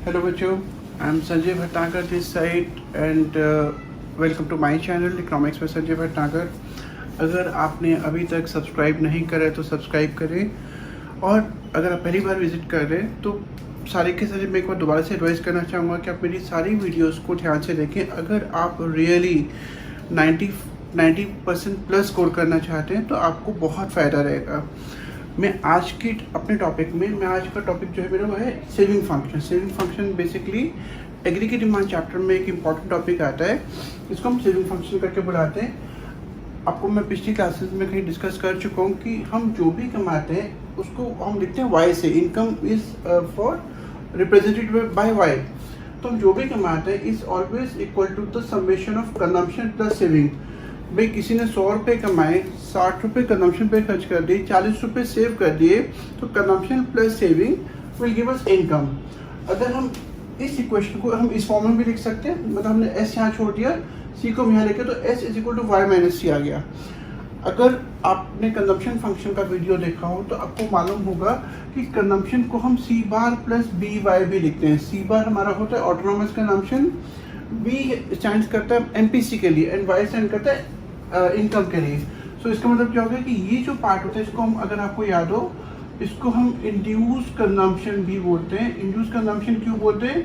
Hello बच्चों, I am Sanjay Bhatnagar this side and welcome to my channel Economics with Sanjay Bhatnagar. अगर आपने अभी तक सब्सक्राइब नहीं करा है तो सब्सक्राइब करें और अगर आप पहली बार विजिट कर रहे हैं तो सारे के सारे मैं एक बार दोबारा से एडवाइस करना चाहूँगा कि आप मेरी सारी वीडियोस को ध्यान से देखें। अगर आप रियली 90% प्लस स्कोर करना चाहते हैं तो आपको बहुत फ़ायदा रहेगा। मैं आज की अपने टॉपिक में आज का टॉपिक जो है मेरा वो है saving function. Saving function basically agri की डिमांड चैप्टर में एक इम्पॉर्टेंट टॉपिक आता है, इसको हम सेविंग फंक्शन करके बुलाते हैं। आपको मैं पिछली क्लासेस में कहीं डिस्कस कर चुका हूँ कि हम जो भी कमाते हैं उसको हम लिखते हैं वाई से। Income is for represented by Y. तो हम जो भी कमाते हैं is always equal to the summation of consumption plus saving. भाई किसी ने 100 रुपये कमाए, 60 रुपये कंजम्पशन पे खर्च कर दिए, 40 रुपये सेव कर दिए, तो consumption plus saving will give us income. अगर हम इस इक्वेशन को हम इस फॉर्म में भी लिख सकते हैं, मतलब हमने एस यहाँ छोड़ दिया, सी को यहाँ लेके तो S is equal to Y minus C आ गया। अगर आपने कंजम्पशन फंक्शन का वीडियो देखा हो तो आपको मालूम होगा कि कंजम्पशन को हम सी बार प्लस बी वाई भी लिखते हैं। सी बार हमारा होता है ऑटोनोमस कंजम्पशन, बी स्टैंड करता है एमपीसी के लिए एंड वाई स्टैंड करता है इनकम के लिए। सो इसका मतलब क्या होगा कि ये जो पार्ट होता है इसको हम, अगर आपको याद हो, इसको हम इंड्यूस कंजम्पशन भी बोलते हैं। इंड्यूस कंजम्पशन क्यों बोलते हैं?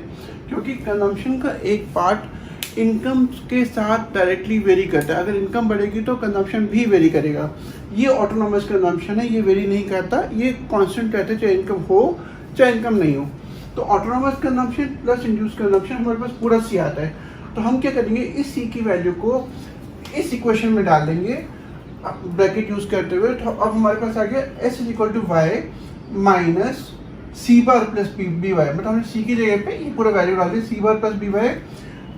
क्योंकि कंजम्पशन का एक पार्ट इनकम के साथ डायरेक्टली वेरी करता है। अगर इनकम बढ़ेगी तो कंजम्पशन भी वेरी करेगा। ये ऑटोनोमस कंजम्पशन है, ये वेरी नहीं करता, ये कांस्टेंट रहता है चाहे इनकम हो चाहे इनकम नहीं हो। तो autonomous consumption plus induce consumption हमारे पास पूरा सी आता है। तो हम क्या करेंगे, इस सी की वैल्यू को इस इक्वेशन में डाल देंगे ब्रैकेट यूज करते हुए। तो अब हमारे पास आ गया S is equal to Y minus C bar plus B Y. मतलब हमने सी की जगह पे ये पूरा वैल्यू डाल दिया, सी बार प्लस बी वाई।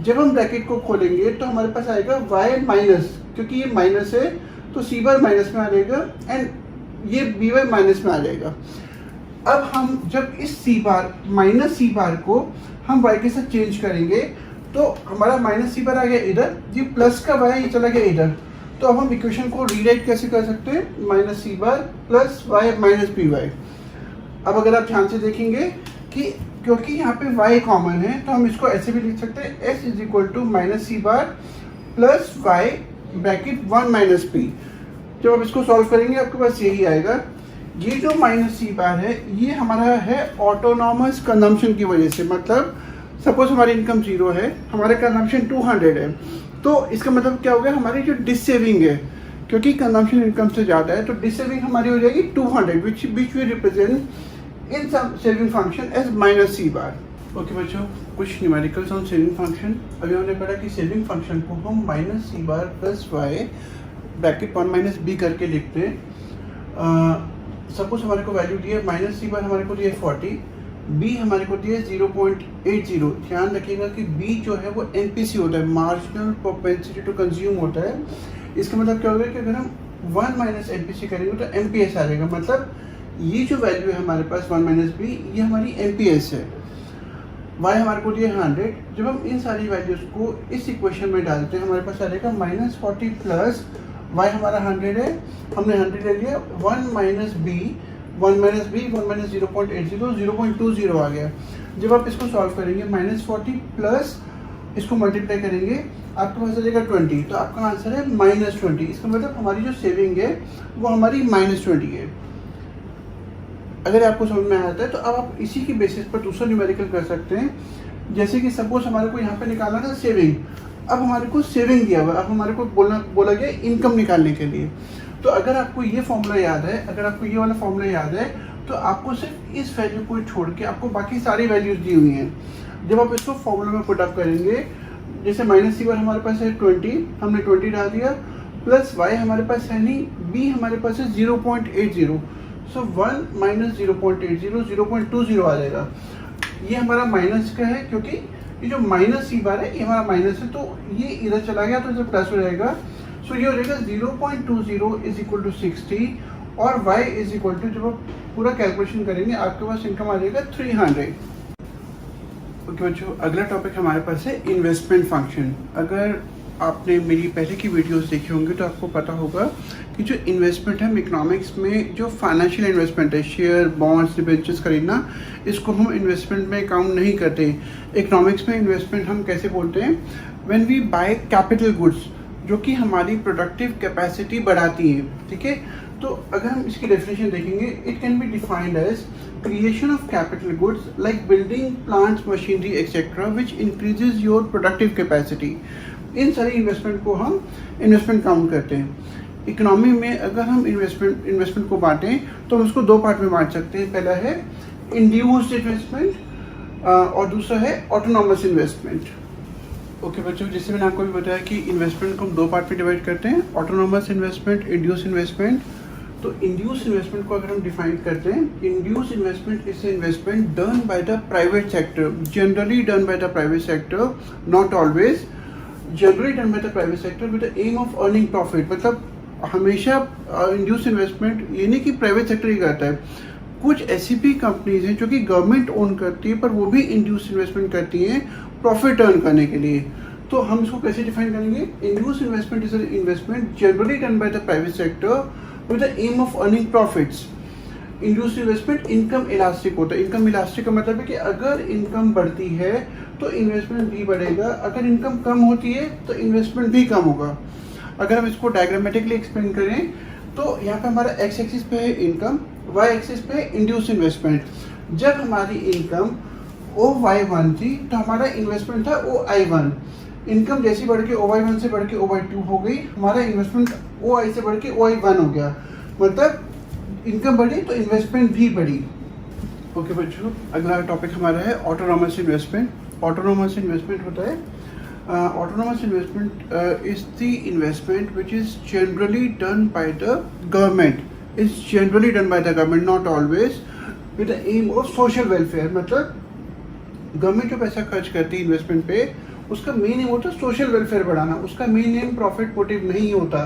जब हम ब्रैकेट को खोलेंगे तो हमारे पास आएगा वाई माइनस, क्योंकि ये माइनस है तो सी बार माइनस में आ जाएगा एंड ये बी वाई माइनस में आ जाएगा। अब हम जब इस सी बार माइनस सी बार को हम वाई के साथ चेंज करेंगे तो हमारा माइनस सी बार आ गया इधर, ये प्लस का वाई ये चला गया इधर। तो अब हम इक्वेशन को रीराइट कैसे कर सकते हैं, minus C bar plus Y minus B Y. अब अगर आप ध्यान से देखेंगे कि क्योंकि यहाँ पे y कॉमन है तो हम इसको ऐसे भी लिख सकते हैं, s is equal to minus C bar plus Y bracket 1 minus P. जब आप इसको सॉल्व करेंगे आपके पास यही आएगा। ये जो माइनस सी बार है ये हमारा है ऑटोनॉमस कंजम्पशन की वजह से। मतलब सपोज हमारी इनकम 0 है, हमारा कंजम्पशन 200 है, तो इसका मतलब क्या हो गया, हमारी जो डिससेविंग है, क्योंकि कंजम्पशन इनकम से ज़्यादा है तो डिससेविंग हमारी हो जाएगी 200 which we represent in some saving function as minus C bar. Okay बच्चों, कुछ न्यूमेरिकल्स ऑन सेविंग फंक्शन। अभी हमने पढ़ा कि सेविंग फंक्शन को हम minus C bar plus Y bracket 1 minus B करके लिखते हैं। सपोज हमारे को वैल्यू दी है माइनस सी बार, हमारे को दी है 40, बी हमारे को दिया 0.80। ध्यान रखिएगा कि बी जो है वो एनपीसी होता है, मार्जिनल प्रोपेंसिटी टू कंज्यूम होता है। इसका मतलब क्या होगा कि अगर हम 1 माइनस एनपीसी करेंगे तो एमपीएस आ जाएगा। मतलब ये जो वैल्यू है हमारे पास 1 माइनस बी, ये हमारी एमपीएस है। वाई हमारे को दिया 100। जब हम इन सारी वैल्यूज को इस इक्वेशन में डालते हैं हमारे पास आ जाएगा माइनस 40 प्लस वाई हमारा 100 है, हमने 100 ले लिया, 1 minus B 1 minus B 1 minus 0.80 0.20 आ गया। जब आप इसको सॉल्व करेंगे माइनस 40 प्लस इसको मल्टीप्लाई करेंगे आपके पास आ जाएगा 20, तो आपका आंसर है माइनस 20। इसका मतलब हमारी जो सेविंग है वो हमारी माइनस 20 है। अगर आपको समझ में आता है तो अब आप इसी की बेसिस पर दूसरा न्यूमेरिकल कर सकते हैं। जैसे कि सपोज हमारे को यहाँ पे निकालना था सेविंग, अब हमारे को सेविंग दिया हुआ, अब हमारे को बोला गया इनकम निकालने के लिए। तो अगर आपको ये फॉर्मूला याद है, अगर आपको ये वाला फॉर्मूला याद है तो आपको सिर्फ इस वैल्यू को छोड़ के आपको बाकी सारी वैल्यूज दी हुई हैं। जब आप इसको फॉर्मूला में पुट अप करेंगे, जैसे माइनस सी बार हमारे पास है 20, हमने 20 डाल दिया, प्लस वाई हमारे पास है नहीं, बी हमारे पास है 0.80, सो 1 माइनस 0.80 0.20 आ जाएगा। ये हमारा माइनस का है क्योंकि ये जो माइनस सी बार है ये हमारा माइनस है, तो ये इधर चला गया तो इधर प्लस हो जाएगा। सो ये हो जाएगा 0.20 इज इक्वल टू 60 और y इज इक्वल टू, जब आप पूरा कैलकुलेशन करेंगे आपके पास इनकम आ जाएगा 300। ओके बच्चों, अगला टॉपिक हमारे पास है इन्वेस्टमेंट फंक्शन। अगर आपने मेरी पहले की वीडियोस देखी होंगी तो आपको पता होगा कि जो इन्वेस्टमेंट है इकोनॉमिक्स में, जो फाइनेंशियल इन्वेस्टमेंट है, शेयर, बॉन्ड्स, डिबेंचर्स खरीदना, इसको हम इन्वेस्टमेंट में काउंट नहीं करते। इकोनॉमिक्स में इन्वेस्टमेंट हम कैसे बोलते हैं? When we buy capital goods, जो कि हमारी प्रोडक्टिव कैपेसिटी बढ़ाती है। ठीक है, तो अगर हम इसकी डेफिनेशन देखेंगे, it can be defined as creation of capital goods like building plants, machinery etc. which increases your productive capacity। इन सारी इन्वेस्टमेंट को हम इन्वेस्टमेंट काउंट करते हैं। इकोनॉमी में अगर हम इन्वेस्टमेंट को बांटें तो हम उसको दो पार्ट में बांट सकते हैं। पहला है इंड्यूस्ड इन्वेस्टमेंट और दूसरा है ऑटोनॉमस इन्वेस्टमेंट। ओके बच्चों, जैसे मैंने आपको भी बताया कि इन्वेस्टमेंट को हम दो पार्ट में डिवाइड करते हैं, ऑटोनॉमस इन्वेस्टमेंट, इंड्यूस्ड इन्वेस्टमेंट। तो इंड्यूस इन्वेस्टमेंट को अगर हम डिफाइन करते हैं, induce investment is investment done by the private sector, generally done by the private sector, not always, generally done by the private sector with the aim of earning profit. मतलब हमेशा induce investment ये नहीं कि private sector ही करता है, कुछ ऐसी भी कंपनीज हैं जो कि गवर्नमेंट ओन करती है पर वो भी इंड्यूस इन्वेस्टमेंट करती हैं प्रॉफिट अर्न करने के लिए। तो हम इसको कैसे डिफाइन करेंगे? Induce investment is an investment generally done by the private sector with the aim of earning profits। Induced investment income elastic होता है। इनकम इलास्टिक का मतलब है कि अगर इनकम बढ़ती है तो इन्वेस्टमेंट भी बढ़ेगा, अगर इनकम कम होती है तो इन्वेस्टमेंट भी कम होगा। अगर हम इसको डायग्रामेटिकली एक्सप्लेन करें तो यहाँ पे हमारा एक्स एक्सिस पे है इनकम, वाई एक्सिस पे है इंड्यूस्ड इन्वेस्टमेंट। जब हमारी इनकम OY1 थी तो हमारा इन्वेस्टमेंट था OI1। इनकम जैसी बढ़ के OY1 से बढ़ के OY2 हो गई, हमारा इन्वेस्टमेंट OI से बढ़ के OI1 हो गया। मतलब इनकम बढ़ी तो इन्वेस्टमेंट भी बढ़ी। ओके बच्चों, अगला टॉपिक हमारा है ऑटोनॉमस इन्वेस्टमेंट। ऑटोनॉमस इन्वेस्टमेंट होता है, autonomous investment is the investment which is generally done by the government, is generally done by the government, not always, with the aim of social welfare. मतलब government जो पैसा खर्च करती है investment पे, उसका मेन एम होता है सोशल वेलफेयर बढ़ाना, उसका मेन एम प्रॉफिट मोटिव नहीं होता।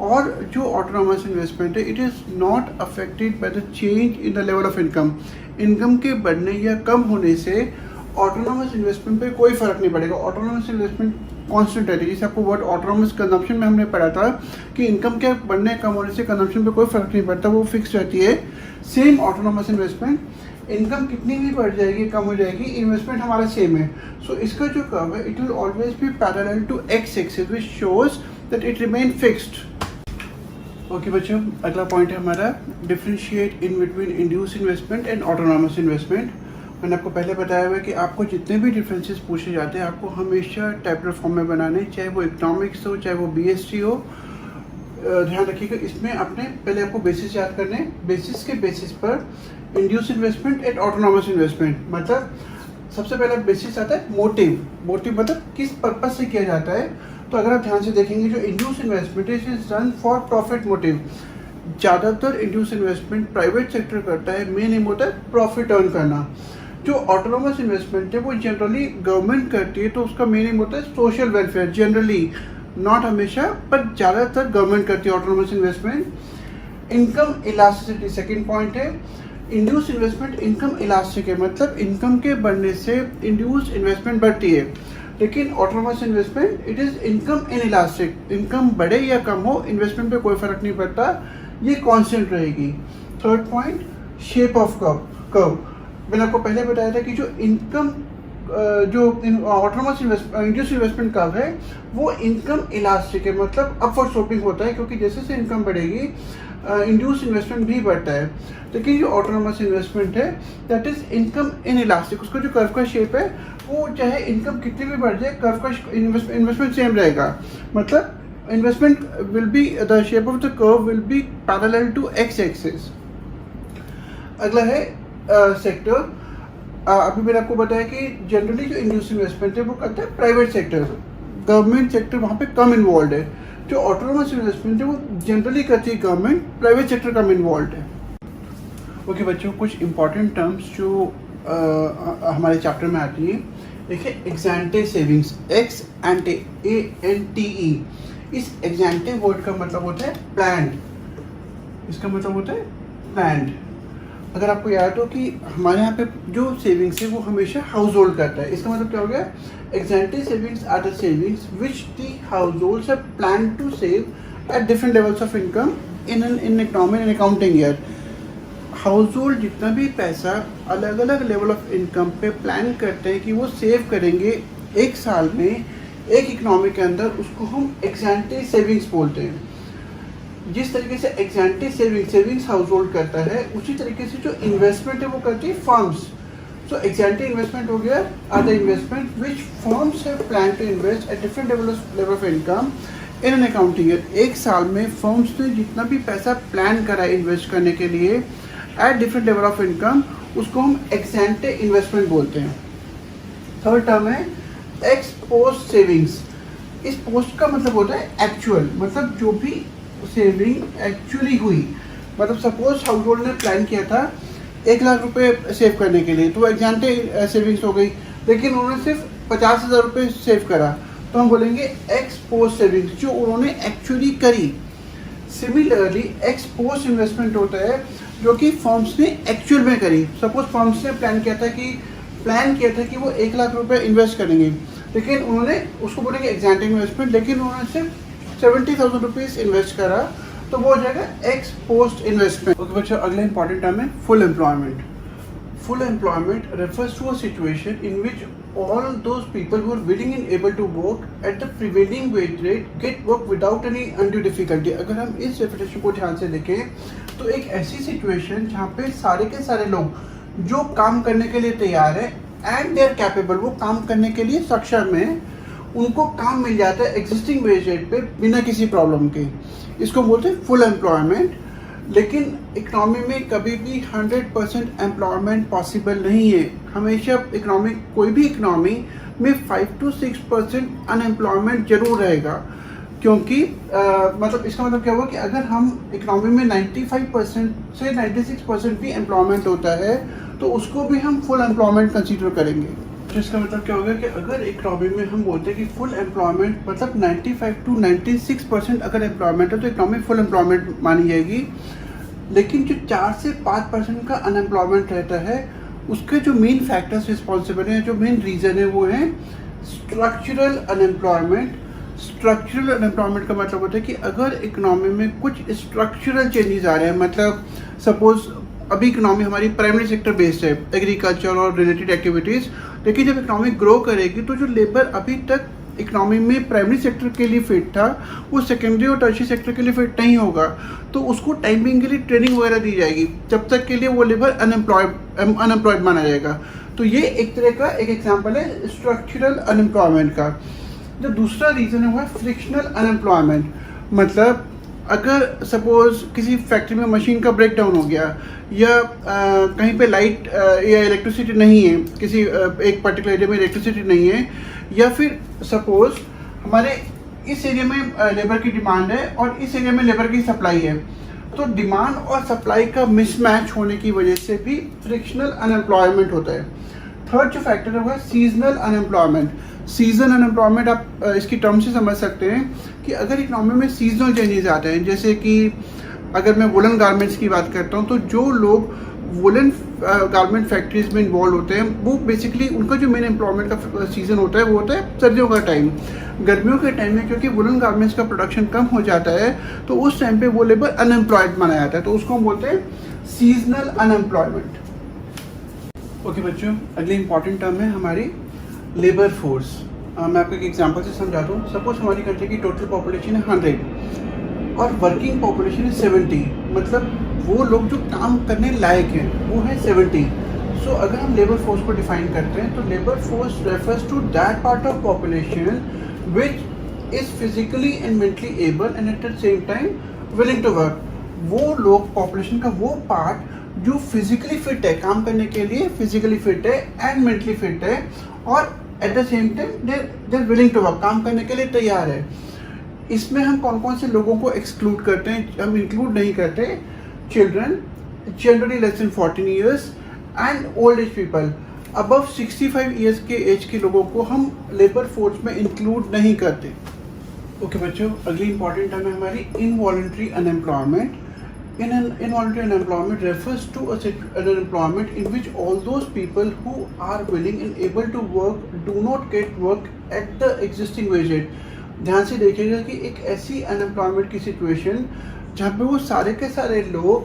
और जो ऑटोनॉमस इन्वेस्टमेंट है, it is not affected by the change in the level of income. Income के बढ़ने या कम होने से ऑटोनॉमस इन्वेस्टमेंट पे कोई फर्क नहीं पड़ेगा। ऑटोनॉमस इन्वेस्टमेंट कांस्टेंट रहती है। जैसे आपको वर्ड ऑटोनॉमस कंजम्पशन में हमने पढ़ा था कि इनकम के बढ़ने कम होने से कंजम्पशन पे कोई फर्क नहीं पड़ता, वो फिक्स रहती है। सेम ऑटोनॉमस इन्वेस्टमेंट, इनकम कितनी भी बढ़ जाएगी कम हो जाएगी, इन्वेस्टमेंट हमारा सेम है। सो इसका जो कर्व है, it will always be parallel to X axis which shows that it remain fixed. Okay बच्चों, अगला पॉइंट है हमारा differentiate in between induce investment and autonomous investment. मैंने आपको पहले बताया हुआ है कि आपको जितने भी डिफरेंसेस पूछे जाते हैं आपको हमेशा टैबुलर फॉर्म में बनाने, चाहे वो इकोनॉमिक्स हो चाहे वो BSc हो। ध्यान रखिएगा, इसमें आपने पहले आपको बेसिस याद करने, बेसिस के बेसिस पर induce investment and autonomous investment. मतलब सबसे पहला बेसिस आता है मोटिव। मोटिव मतलब किस पर्पज से किया जाता है। तो अगर आप ध्यान से देखेंगे, जो induce investment is done for profit motive. ज़्यादातर इंड्यूस इन्वेस्टमेंट प्राइवेट सेक्टर करता है, मेन एम होता है प्रॉफिट अर्न करना। जो ऑटोनॉमस इन्वेस्टमेंट है वो जनरली गवर्नमेंट करती है, तो उसका मेन एम होता है सोशल वेलफेयर। जनरली, नॉट हमेशा, पर ज़्यादातर गवर्नमेंट करती है autonomous investment. Income elasticity second point है। इंड्यूस इन्वेस्टमेंट इनकम इलास्टिक है, मतलब इनकम के बढ़ने से इंड्यूस इन्वेस्टमेंट बढ़ती है। लेकिन autonomous investment it is income in elastic, income बढ़े या कम हो इन्वेस्टमेंट पे कोई फर्क नहीं पड़ता, ये कांस्टेंट रहेगी। Third point, shape of curve. मैंने आपको पहले बताया था कि जो इनकम जो ऑटोनॉमस इंड्यूस इन्वेस्टमेंट कर्व है वो इनकम इलास्टिक है, मतलब अपवर्ड स्लोपिंग होता है, क्योंकि जैसे से इनकम बढ़ेगी इंड्यूस इन्वेस्टमेंट भी बढ़ता है। लेकिन जो ऑटोनॉमस इन्वेस्टमेंट है that is income in elastic, उसका जो कर्व का शेप है वो चाहे इनकम कितनी भी बढ़ जाए कर्व का इन्वेस्टमेंट सेम रहेगा। मतलब investment will be, the shape of the curve will be parallel to X axis. अगला है सेक्टर। अभी मैंने आपको बताया कि जनरली जो इंड्यूस इन्वेस्टमेंट है वो करता है प्राइवेट सेक्टर, गवर्नमेंट सेक्टर वहाँ पे कम इन्वॉल्व है। जो ऑटोनॉमस इन्वेस्टमेंट है वो जनरली करती है गवर्नमेंट, प्राइवेट सेक्टर कम इन्वॉल्व है। ओके बच्चों, कुछ इंपॉर्टेंट टर्म्स जो हमारे चैप्टर में आती है। देखिए, एक्स-एंटे सेविंग्स, एक्स-एंटे, ANTE। इस एक्स-एंटे वर्ड का मतलब होता है प्लान्ड, इसका मतलब होता है प्लान्ड। अगर आपको याद हो कि हमारे यहाँ पे जो सेविंग्स है वो हमेशा हाउस होल्ड करता है, इसका मतलब क्या हो गया, ex ante savings are the savings which the households have plan to save at different levels of income in economic and accounting year. Household जितना भी पैसा अलग अलग लेवल ऑफ इनकम पे प्लान करते हैं कि वो सेव करेंगे एक साल में एक इकोनॉमी के अंदर, उसको हम एग्जेंटिव सेविंग्स बोलते हैं। जिस तरीके से एग्जेंटिव सेविंग्स हाउस होल्ड करता है, उसी तरीके से जो इन्वेस्टमेंट है वो करती है फर्म्स। सो एग्जेंटिव इन्वेस्टमेंट हो गया are the investment which firms have plan to invest at different level of income in an accounting year. एक साल में फर्म्स ने जितना भी पैसा प्लान करा है इन्वेस्ट करने के लिए eight different level of income, उसको हम एग्जेंटिव इन्वेस्टमेंट बोलते हैं। थर्ड टर्म है एक्स पोस्ट सेविंग्स। इस पोस्ट का मतलब होता है एक्चुअल, मतलब जो भी सेविंग एक्चुअली हुई। मतलब सपोज हाउस होल्ड ने प्लान किया था 1 लाख रुपए सेव करने के लिए, तो एग्जेंटिव सेविंग्स हो गई, लेकिन उन्होंने सिर्फ 50,000 रुपये सेव करा, तो हम बोलेंगे एक्स पोस्ट सेविंग्स, जो उन्होंने एक्चुअली करी। सिमिलरली एक्स पोस्ट इन्वेस्टमेंट होता है जो कि फर्म्स ने एक्चुअल में करी। सपोज फर्म्स ने प्लान किया था कि वो 1 लाख रुपए इन्वेस्ट करेंगे, लेकिन उन्होंने उसको बोलेंगे एग्जेंटिव इन्वेस्टमेंट, लेकिन उन्होंने सिर्फ 70,000 रुपीज इन्वेस्ट करा, तो वो हो जाएगा एक्स पोस्ट इन्वेस्टमेंट। ओके बच्चों, अगला इंपॉर्टेंट टर्म है full employment. Full employment refers to a situation in which all those people who are willing and able to work at the prevailing wage rate get work without any undue difficulty। अगर हम इस definition को ध्यान से देखें तो एक ऐसी सिचुएशन जहाँ पे सारे के सारे लोग जो काम करने के लिए तैयार है एंड दे आर कैपेबल, वो काम करने के लिए सक्षम है, उनको काम मिल जाता है एग्जिस्टिंग वेज रेट पे बिना किसी प्रॉब्लम के, इसको बोलते हैं फुल एम्प्लॉयमेंट। लेकिन इकोनॉमी में कभी भी 100% एम्प्लॉयमेंट पॉसिबल नहीं है। हमेशा कोई भी इकोनॉमी में 5 to 6% अनएम्प्लॉयमेंट जरूर रहेगा, क्योंकि मतलब इसका मतलब क्या हुआ कि अगर हम इकोनॉमी में 95% से 96% भी एम्प्लॉयमेंट होता है तो उसको भी हम फुल एम्प्लॉयमेंट कंसीडर करेंगे। जिसका मतलब क्या होगा कि अगर इकोनॉमी में हम बोलते हैं कि फुल एम्प्लॉयमेंट मतलब 95 to 96% अगर एम्प्लॉयमेंट है तो इकोनॉमी फुल एम्प्लॉयमेंट मानी जाएगी। लेकिन जो 4 से 5% का अनएम्प्लॉयमेंट रहता है, उसके जो मेन फैक्टर्स रिस्पॉन्सिबल हैं, जो मेन रीज़न है वो है स्ट्रक्चरल अनएम्प्लॉयमेंट। स्ट्रक्चरल अनएम्प्लॉयमेंट का मतलब होता है कि अगर इकोनॉमी में कुछ स्ट्रक्चरल चेंजेस आ रहे हैं, मतलब सपोज अभी इकोनॉमी हमारी प्राइमरी सेक्टर बेस्ड है, एग्रीकल्चर और रिलेटेड एक्टिविटीज़, लेकिन जब इकोनॉमी ग्रो करेगी तो जो लेबर अभी तक इकोनॉमी में प्राइमरी सेक्टर के लिए फिट था वो सेकेंडरी और टर्शियरी सेक्टर के लिए फिट नहीं होगा, तो उसको टाइमिंग के लिए ट्रेनिंग वगैरह दी जाएगी, जब तक के लिए वो लेबर अनएम्प्लॉयड माना जाएगा। तो ये एक तरह का एक एग्जांपल है स्ट्रक्चरल अनएम्प्लॉयमेंट का। जो दूसरा रीज़न है वो है फ्रिक्शनल अनएम्प्लॉयमेंट। मतलब अगर सपोज किसी फैक्ट्री में मशीन का ब्रेक डाउन हो गया, या कहीं पे लाइट या इलेक्ट्रिसिटी नहीं है, किसी एक पर्टिकुलर एरिया में इलेक्ट्रिसिटी नहीं है, या फिर सपोज हमारे इस एरिया में लेबर की डिमांड है और इस एरिया में लेबर की सप्लाई है, तो डिमांड और सप्लाई का मिसमैच होने की वजह से भी फ्रिक्शनल अनएम्प्लॉयमेंट होता है। थर्ड जो फैक्टर है वो है सीजनल अनएम्प्लॉयमेंट। सीजन अनएम्प्लॉयमेंट आप इसकी टर्म से समझ सकते हैं कि अगर इकोनॉमी में सीजनल चेंजेस आते हैं, जैसे कि अगर मैं वुलन गारमेंट्स की बात करता हूँ, तो जो लोग वुलन गारमेंट फैक्ट्रीज में इन्वॉल्व होते हैं वो बेसिकली उनका जो मेन एम्प्लॉयमेंट का सीज़न होता है वो होता है सर्दियों का टाइम। गर्मियों के टाइम में क्योंकि वुलन गारमेंट्स का प्रोडक्शन कम हो जाता है तो उस टाइम पे वो लेबर अनएम्प्लॉयड माना जाता है, तो उसको हम बोलते हैं सीजनल अनएम्प्लॉयमेंट। ओके बच्चों, अगली इंपॉर्टेंट टर्म है हमारी लेबर फोर्स। मैं आपको एक एग्जांपल से समझाता हूँ। सपोज हमारी कंट्री की टोटल पॉपुलेशन है 100 और वर्किंग पॉपुलेशन है 70, मतलब वो लोग जो काम करने लायक हैं वो है 70। सो अगर हम लेबर फोर्स को डिफाइन करते हैं तो labour force refers to that part of population which is physically and mentally able and at the same time willing to work. वो लोग पॉपुलेशन का वो पार्ट जो फिजिकली फिट है, काम करने के लिए फिजिकली फिट है एंड मेंटली फिट है, और at the same time they're willing to work, काम करने के लिए तैयार है। इसमें हम कौन कौन से लोगों को एक्सक्लूड करते हैं? हम इंक्लूड नहीं करते children generally less than 14 years and old age people. Above 65 years के एज के लोगों को हम लेबर फोर्स में इंक्लूड नहीं करते। ओके बच्चों, अगली इंपॉर्टेंट टर्म है हमारी involuntary unemployment. In an involuntary unemployment refers to an unemployment in which all those people who are willing and able to work do not get work at the existing wage rate. ध्यान से देखिएगा कि एक ऐसी unemployment की situation जहाँ पे वो सारे के सारे लोग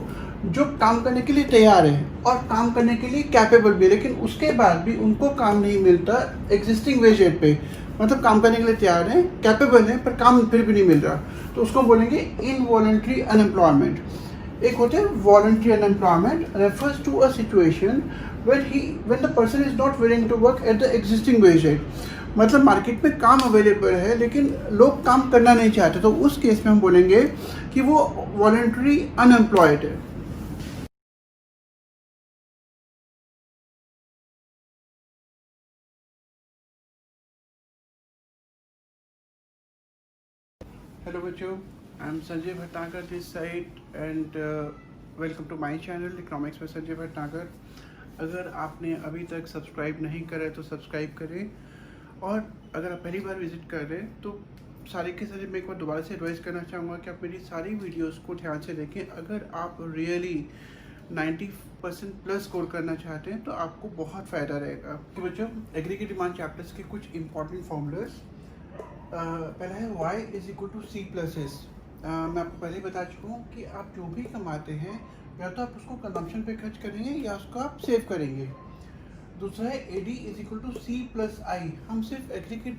जो काम करने के लिए तैयार हैं और काम करने के लिए कैपेबल भी, लेकिन उसके बाद भी उनको काम नहीं मिलता एग्जिस्टिंग वेज रेट पे, मतलब काम करने के लिए तैयार हैं, कैपेबल हैं, पर काम फिर भी नहीं मिल रहा, तो उसको बोलेंगे इनवॉलंटरी अनएम्प्लॉयमेंट. एक होते हैं voluntary unemployment, refers to a situation when the person is not willing to work at the existing wage rate. मतलब मार्केट में काम अवेलेबल है लेकिन लोग काम करना नहीं चाहते, तो उस केस में हम बोलेंगे कि वो वॉलंटरी अनएम्प्लॉयड है. हेलो बच्चों, I am Sanjay Bhatnagar this side and welcome to my channel economics में संजय भटनागर. अगर आपने अभी तक सब्सक्राइब नहीं करा है तो सब्सक्राइब करें, और अगर आप पहली बार विजिट कर रहे हैं तो सारे के सारे मैं एक बार दोबारा से एडवाइस करना चाहूँगा कि आप मेरी सारी वीडियोस को ध्यान से देखें. अगर आप रियली 90% प्लस स्कोर करना चाहते हैं तो आपको बहुत फ़ायदा रहेगा. तो बच्चों, एग्रीगेट डिमांड चैप्टर्स के कुछ इंपॉर्टेंट फॉर्मूलाज. पहला है y is equal to C plus S. मैं आपको पहले बता चुका हूँ कि आप जो भी कमाते हैं या तो आप उसको कंजम्पशन पे खर्च करेंगे या उसको आप सेव करेंगे. दूसरा है A D is equal to C plus I. हम सिर्फ एग्रीगेट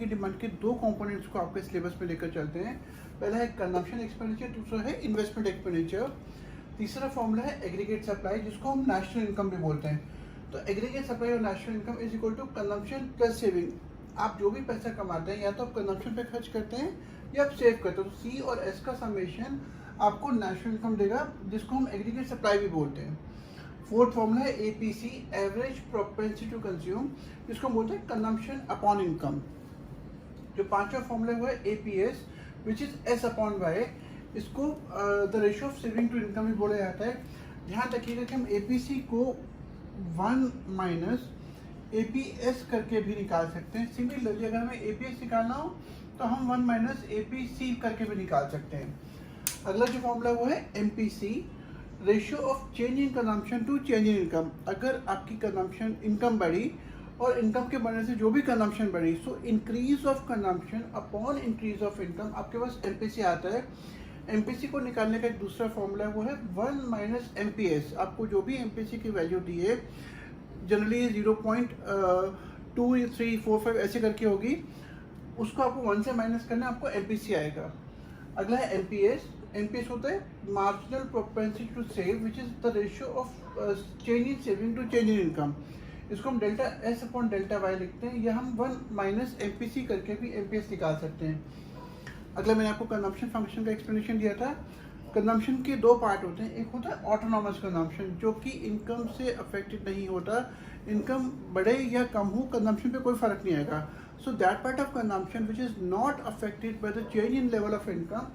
डिमांड के दो कंपोनेंट्स को आपके सिलेबस में लेकर चलते हैं. पहला है कंजम्पशन एक्सपेंडिचर, दूसरा है इन्वेस्टमेंट एक्सपेंडिचर. तीसरा फॉर्मूला है एग्रीगेट सप्लाई, जिसको हम नेशनल इनकम भी बोलते हैं. तो एग्रीगेट सप्लाई और national income is equal to consumption plus saving. आप जो भी पैसा कमाते हैं या तो आप कंजम्पशन पे खर्च करते हैं या आप सेव करते हो, तो सी और एस का समेशन आपको नेशनल इनकम देगा, जिसको हम एग्रीगेट सप्लाई भी बोलते हैं. फोर्थ फॉर्मूला है APC, average propensity to consume, जिसको बोलते हैं कंजम्पशन अपॉन इनकम. जो पांचवा फॉर्मूला हुआ है APS, which is S upon Y. इसको the ratio of saving to income भी बोला जाता है. ध्यान रखिएगा कि हम एपीसी को 1 माइनस एपीएस करके भी निकाल सकते हैं. सिमिलरली अगर हमें एपीएस निकालना हो तो हम 1 माइनस एपीसी करके भी निकाल सकते हैं. अगला जो फॉर्मूला वो है MPC, ratio of change in consumption to change in income. अगर आपकी कंजम्पशन इनकम बढ़ी और इनकम के बढ़ने से जो भी कंजम्पशन बढ़ी, so increase of consumption upon increase of income, आपके पास एमपीसी आता है. एमपीसी को निकालने का एक दूसरा फॉर्मूला वो है 1 माइनस एमपीएस. आपको जो भी एमपीसी की वैल्यू दी है, जनरली 0.2345 ऐसे करके होगी, उसको आपको 1 से माइनस करना, आपको एमपीसी आएगा. अगला है एमपीएस. एमपीएस होता है marginal propensity to save, which is the ratio of change in saving to change in income. इसको हम delta S upon delta Y लिखते हैं, या हम 1 माइनस एमपीसी करके भी एमपीएस निकाल सकते हैं. अगला मैंने आपको कंजम्पशन फंक्शन का एक्सप्लेनेशन दिया था. कंजम्पशन के दो पार्ट होते हैं. एक होता है ऑटोनॉमस कंजम्पशन, जो कि इनकम से अफेक्टेड नहीं होता. इनकम बढ़े या कम हो, कंजम्पशन पे कोई फर्क नहीं आएगा. So that part of consumption which is not affected by the change in level of income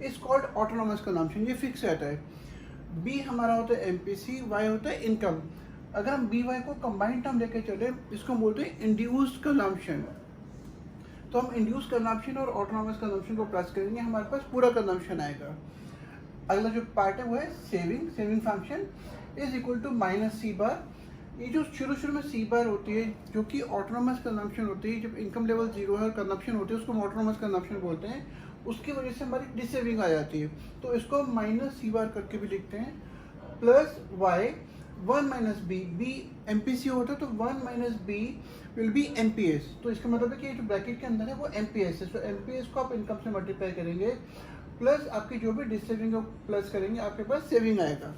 is called autonomous consumption. ये फिक्स रहता है. बी हमारा होता है एमपीसी, वाई होता है इनकम. अगर हम बी वाई को कंबाइंड टर्म लेके चले, इसको बोलते हैं इंड्यूस्ड कंजम्पशन. तो हम इंड्यूस कंजम्पशन और ऑटोनॉमस कंजम्पशन को प्लस करेंगे, हमारे पास पूरा कंजम्पशन आएगा. अगला जो पार्ट है वो है saving function is equal to minus C bar. ये जो शुरू में सी बार होती है, जो कि ऑटोनॉमस कंजम्पशन होती है, जब इनकम लेवल 0 है और कंजम्पशन होती है, उसको हम ऑटोनॉमस कंजम्पशन बोलते हैं. उसकी वजह से हमारी डिसेविंग आ जाती है, तो इसको हम माइनस सी बार करके भी लिखते हैं. Plus Y 1 minus B. B MPC होता है तो 1 minus B will be MPS. तो इसका मतलब है कि जो ब्रैकेट के अंदर है वो एमपीएस है. तो एमपीएस को आप इनकम से मल्टीप्लाई करेंगे, प्लस आपकी जो भी डिसेविंग को प्लस करेंगे, आपके पास सेविंग आएगा.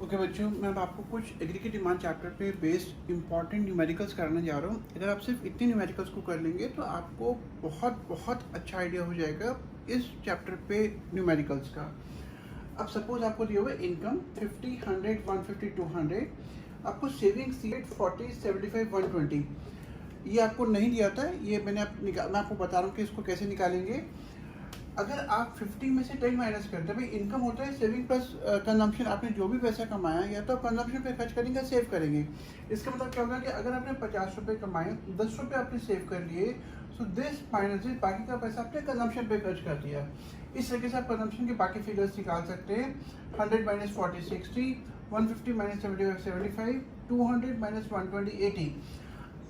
ओके बच्चों, मैं अब आपको कुछ एग्रीगेट डिमांड चैप्टर पे बेस्ड इंपॉर्टेंट न्यूमेरिकल्स कराने जा रहा हूँ. अगर आप सिर्फ इतने न्यूमेरिकल्स को कर लेंगे तो आपको बहुत अच्छा आइडिया हो जाएगा इस चैप्टर पे न्यूमेरिकल्स का. अब सपोज आपको दिया हुआ है इनकम 50, 100, 150, 200. आपको सेविंग्स दी 40, 75, 120. ये आपको नहीं दिया था, ये मैं आपको बता रहा हूँ कि इसको कैसे निकालेंगे. अगर आप 50 में से 10 माइनस करते हैं, भाई इनकम होता है सेविंग प्लस कंजम्पशन. आपने जो भी पैसा कमाया या तो आप कंजम्पशन पे खर्च करेंगे, सेव करेंगे. इसका मतलब क्या होगा कि अगर आपने 50 रुपये कमाए, 10 रुपये आपने सेव कर लिए, सो दिस माइनस दिस, बाकी का पैसा आपने कंजम्पशन पे खर्च कर दिया. इस तरीके से आप कंजम्पशन के बाकी फिगर्स निकाल सकते हैं। 100 माइनस 40 60, 150 माइनस 75 75, 200 माइनस 120 80।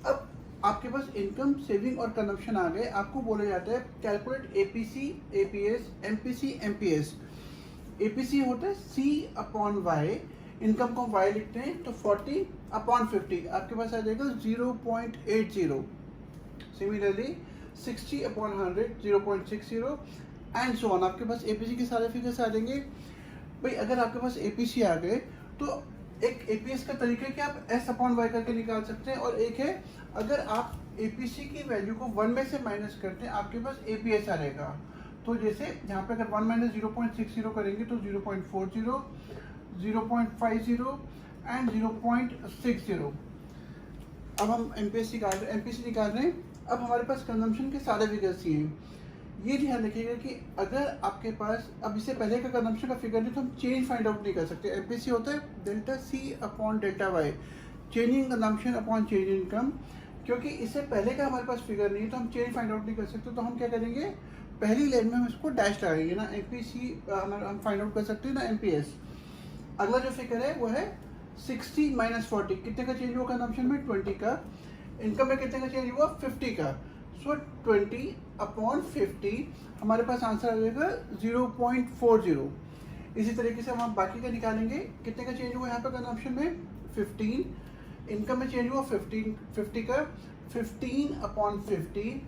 अब आपके पास इनकम, सेविंग और कंजम्पशन आ गए। आपको बोला जाता है calculate APC, APS, MPC, MPS. APC होता है सी अपॉन वाई, इनकम को वाई लिखते हैं तो 40 अपॉन 50 आपके पास आ जाएगा 0.80। Similarly 60 upon 100 0.60 and so on. आपके पास एपीसी के सारे फिगर्स आ जाएंगे। भाई अगर आपके पास एपीसी आ गए तो एक एपीएस का तरीका है कि आप एस अपॉन वाई करके निकाल सकते हैं, और एक है अगर आप एपीसी की वैल्यू को 1 में से माइनस करते हैं आपके पास एपीएस आ जाएगा। तो जैसे यहाँ पे अगर 1 माइनस 0.60 करेंगे तो 0.40, 0.50 एंड 0.60। अब हम एमपीसी निकाल रहे हैं। अब हमारे पास कंजम्पशन के सारे फिगर्स ही हैं। ये ध्यान रखिएगा कि अगर आपके पास अब इससे पहले का कंजम्पशन का फिगर नहीं तो हम चेंज फाइंड आउट नहीं कर सकते। एमपीसी होता है delta C upon delta Y, change in consumption upon change in income. क्योंकि इससे पहले का हमारे पास फिगर नहीं तो हम चेंज फाइंड आउट नहीं कर सकते, तो हम क्या करेंगे, पहली लाइन में हम इसको डैश लगाएंगे ना। एमपीसी हम फाइंड आउट कर सकते हैं ना एमपीएस। अगला जो फिगर है वो है 60 माइनस 40, कितने का चेंज हुआ कंजम्पशन में, 20 का। इनकम में कितने का चेंज हुआ, 50 का। सो 20 अपॉन 50 हमारे पास आंसर आ जाएगा 0.40। इसी तरीके से हम बाकी का निकालेंगे। कितने का चेंज हुआ यहाँ पर कंजम्पशन में, 15। इनकम में चेंज हुआ 50 का। 15 अपॉन 50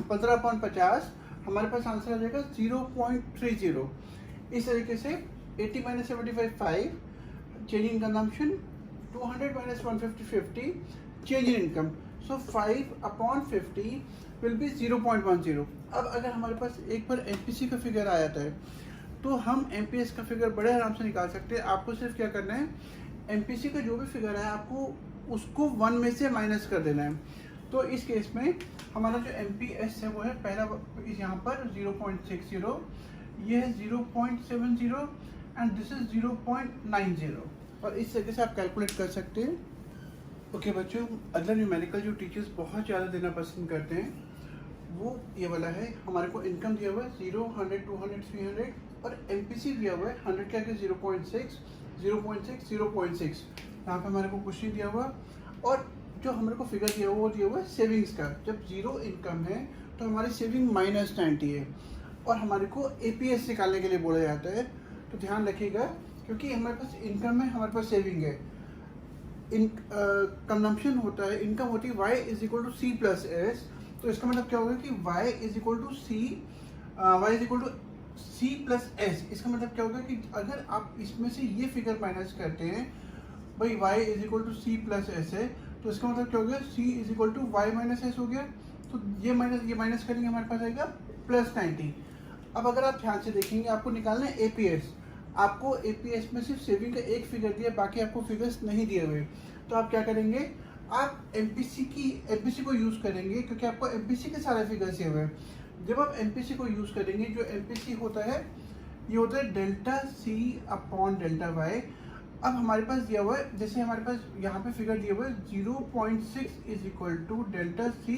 15 अपॉन 50 हमारे पास आंसर आ जाएगा 0.30। इस तरीके से 80 minus 75 5, change in consumption. 200 minus 150 50, change in income. So 5 upon 50 will be 0.10। अब अगर हमारे पास एक बार एमपीसी का फिगर आ जाता है तो हम एमपीएस का फिगर बड़े आराम से निकाल सकते हैं। आपको सिर्फ क्या करना है, एमपीसी का जो भी फिगर है आपको उसको 1 में से माइनस कर देना है। तो इस केस में हमारा जो एमपीएस है वो है पहला यहाँ पर 0.60, ये है 0.70 एंड दिस इज 0.90। और इस तरीके से आप कैलकुलेट कर सकते हैं। ओके बच्चों, अगला न्यूमेरिकल जो टीचर्स बहुत ज़्यादा देना पसंद करते हैं वो ये वाला है। हमारे को इनकम दिया हुआ है 0, 100, 200, 300 और एमपीसी दिया हुआ है 100 क्या 0.6, 0.6, 0.6। यहाँ पे हमारे को कुछ नहीं दिया हुआ। और जो हमारे को फिगर दिया हुआ वो दिया हुआ है सेविंग्स का। जब जीरो इनकम है तो हमारी सेविंग -90 है और हमारे को एपीएस निकालने के लिए बोला जाता है। तो ध्यान रखिएगा क्योंकि हमारे पास इनकम है, हमारे पास सेविंग है। कंजम्पशन होता है, इनकम होती है y is equal to C plus S. तो इसका मतलब क्या होगा कि y is equal to C plus S. इसका मतलब क्या होगा कि अगर आप इसमें से ये फिगर माइनस करते हैं, भाई y is equal to C plus S है, तो इसका मतलब क्या हो गया, c is equal to Y minus S हो गया। तो ये माइनस करेंगे हमारे पास आएगा +90। अब अगर आप ध्यान से देखेंगे आपको निकालना है एपीएस। आपको एपीएस में सिर्फ सेविंग का एक फिगर दिया, बाकी आपको फिगर्स नहीं दिए हुए। तो आप क्या करेंगे, आप एमपीसी को यूज़ करेंगे क्योंकि आपको एमपीसी के सारे फिगर्स दिए हुए हैं। जब आप एमपीसी को यूज़ करेंगे, जो एमपीसी होता है ये होता है delta C upon delta Y. अब हमारे पास दिया हुआ है, जैसे हमारे पास यहाँ पे फिगर दिया हुआ है 0.6 is equal to delta C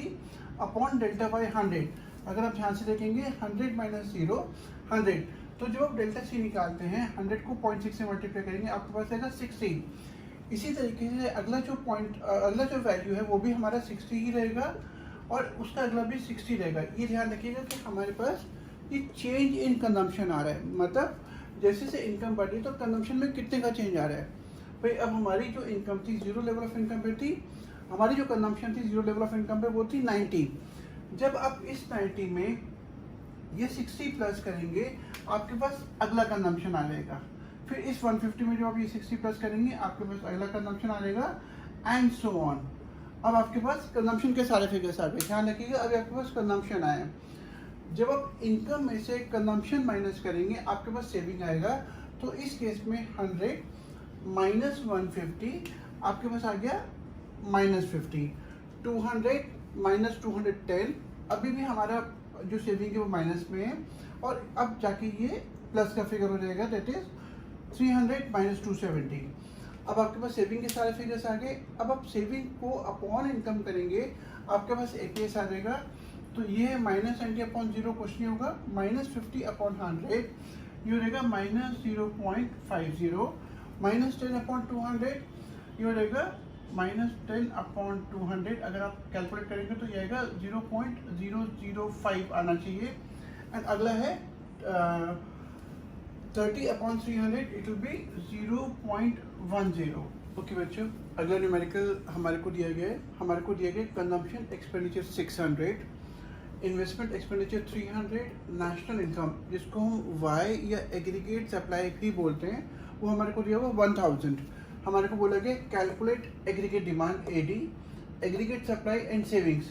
upon delta Y 100। अगर आप ध्यान से देखेंगे 100 माइनस 0 100। तो जब आप डेल्टा सी निकालते हैं 100 को 0.6 से मल्टीप्लाई करेंगे आपके पास आएगा 16। इसी तरीके से अगला जो वैल्यू है वो भी हमारा 60 ही रहेगा और उसका अगला भी 60 रहेगा। ये ध्यान रखिएगा कि हमारे पास ये चेंज इन कंजम्पशन आ रहा है, मतलब जैसे से इनकम बढ़ी तो कंजम्पशन में कितने का चेंज आ रहा है। भाई अब हमारी जो इनकम थी जीरो लेवल ऑफ इनकम पे थी, हमारी जो कंजम्पशन थी जीरो लेवल ऑफ इनकम पे वो थी 90। जब आप इस 90 में ये 60 प्लस करेंगे आपके पास अगला कंजम्पशन आ जाएगा। फिर इस 150 में जब आप ये 60 प्लस करेंगे आपके पास अगला कंजम्पशन आ जाएगा एंड सो ऑन। अब आपके पास कंजम्पशन के सारे फिगर्स आ गए। ध्यान रखिएगा अभी आपके पास कंजम्पशन आया। जब आप इनकम में से कंजम्पशन माइनस करेंगे आपके पास सेविंग आएगा। तो इस केस में 100 माइनस 150 आपके पास आ गया -50। 200 माइनस 210 अभी भी हमारा जो सेविंग है वो माइनस में है और अब जाके ये प्लस का फिगर हो जाएगा, दैट इज 300 माइनस 270। अब आपके पास सेविंग के सारे फिगर्स आ गए। अब आप सेविंग को अपॉन इनकम करेंगे आपके पास एपीएस आ जाएगा तो ये है -90/0 कुछ नहीं होगा, -50/100 ये हो जाएगा -0.50, -10/200 ये हो जाएगा -10/200। अगर आप कैलकुलेट करेंगे तो ये आएगा 0.005 आना चाहिए। एंड अगला है 30/300, इट विल बी 0.10। ओके बच्चों, अगला न्यूमेरिकल हमारे को दिया गया है, हमारे को दिया गया consumption expenditure 600, investment expenditure 300, national income जिसको हम वाई या एग्रीगेट सप्लाई भी बोलते हैं वो हमारे को दिया हुआ 1000। हमारे को बोला गया calculate aggregate demand AD, aggregate supply and savings.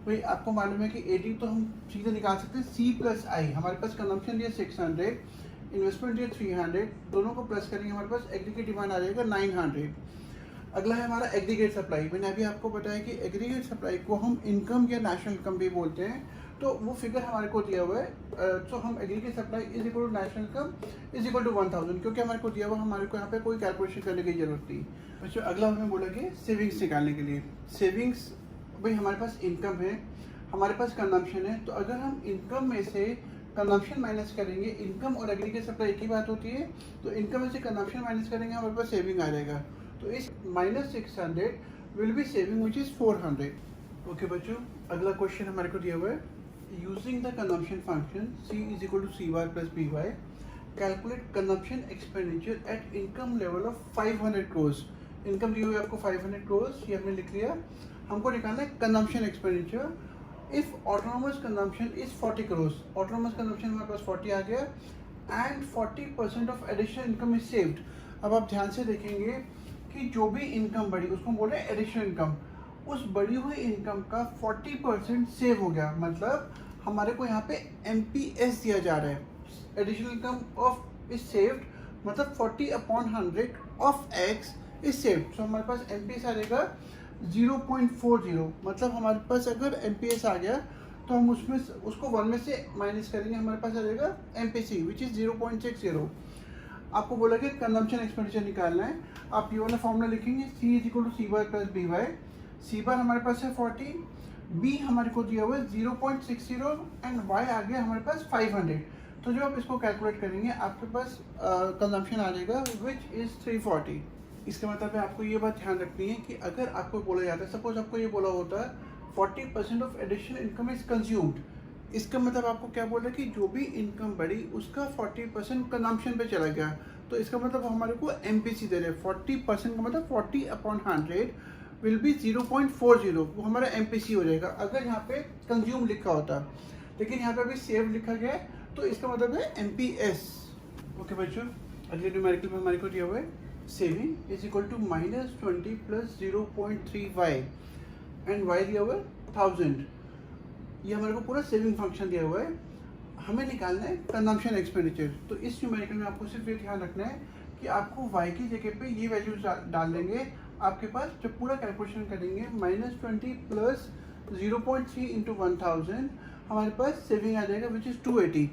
भाई आपको मालूम है कि एडी तो हम सीधे निकाल सकते हैं सी प्लस आई। हमारे पास कंजम्पशन दिया 600, इन्वेस्टमेंट दिया 300, दोनों को प्लस करेंगे हमारे पास एग्रीगेट डिमांड आ जाएगा 900। अगला है हमारा एग्रीगेट सप्लाई। मैंने अभी आपको बताया कि एग्रीगेट सप्लाई को हम इनकम या नेशनल इनकम भी बोलते हैं, तो वो फिगर हमारे को दिया हुआ है। तो हम aggregate supply is equal to national income is equal to 1000, क्योंकि हमारे को दिया हुआ, हमारे को यहाँ पे कोई कैलकुलेशन करने की जरूरत नहीं। बच्चों अगला हमें बोला कि सेविंग्स निकालने के लिए। सेविंग्स भाई हमारे पास इनकम है, हमारे पास कंजम्पशन है, तो अगर हम इनकम में से कंजम्पशन माइनस करेंगे, इनकम और एग्रीगेट सप्लाई एक ही बात होती है, तो इनकम में से कंजम्पशन माइनस करेंगे हमारे पास सेविंग आ जाएगा। तो इस -600 will be saving which is 400। Okay बच्चों, अगला क्वेश्चन हमारे को दिया हुआ है, using the consumption function C is equal to C bar plus B Y, calculate consumption expenditure at income level of 500 crores। Income दी हुई है आपको 500 crores, ये हमने लिख लिया। हमको निकालना है consumption expenditure if autonomous consumption is 40 crores। Autonomous consumption हमारे पास 40 आ गया and 40% of additional income is saved. अब आप ध्यान से देखेंगे कि जो भी इनकम बढ़ी उसको बोल रहे हैं एडिशनल इनकम, उस बढ़ी हुई इनकम का 40% सेव हो गया, मतलब हमारे को यहाँ पे MPS दिया जा रहा है, additional income of is saved, मतलब 40/100 ऑफ X इज सेव्ड। सो हमारे पास MPS आ जाएगा 0.40, मतलब हमारे पास अगर MPS आ गया तो हम उसमें उसको 1 में से माइनस करेंगे, हमारे पास आ जाएगा MPC विच इज 0.60। आपको बोला कि कंजम्पशन एक्सपेंडिचर निकालना है, आप ये वाला फॉर्मूला लिखेंगे C is equal to C bar plus B Y. C bar हमारे पास है 40, बी हमारे को दिया हुआ है 0.60 एंड वाई आ गया हमारे पास 500। तो जब आप इसको कैलकुलेट करेंगे आपके पास कंजम्पशन आ जाएगा विच इज 340। इसका मतलब है आपको ये बात ध्यान रखनी है कि अगर आपको बोला जाता है, सपोज आपको ये बोला होता है 40% of additional income is consumed, इसका मतलब आपको क्या बोल रहा है कि जो भी इनकम बढ़ी उसका 40% कंजम्पशन पे चला गया, तो इसका मतलब हमारे को MPC दे रहे हैं। 40% का मतलब 40/100 विल बी 0.40, वो हमारा MPC हो जाएगा अगर यहाँ पे कंज्यूम लिखा होता, लेकिन यहाँ पे अभी सेव लिखा गया है तो इसका मतलब है MPS। ओके बच्चों, अगले न्यूमेरिकल में हमारे को दिया हुआ है saving is equal to -20 plus 0.3y and y दिया हुआ है 1000। ये हमारे को पूरा सेविंग फंक्शन दिया हुआ है, हमें निकालना है कंजम्पशन एक्सपेंडिचर। तो इस न्यूमेरिकल में आपको सिर्फ ये ध्यान रखना है कि आपको y की जगह पे ये वैल्यू डाल देंगे, आपके पास जब पूरा कैलकुलेशन करेंगे -20 प्लस 0.3 इंटू 1000 हमारे पास सेविंग आ जाएगा विच इज़ 280।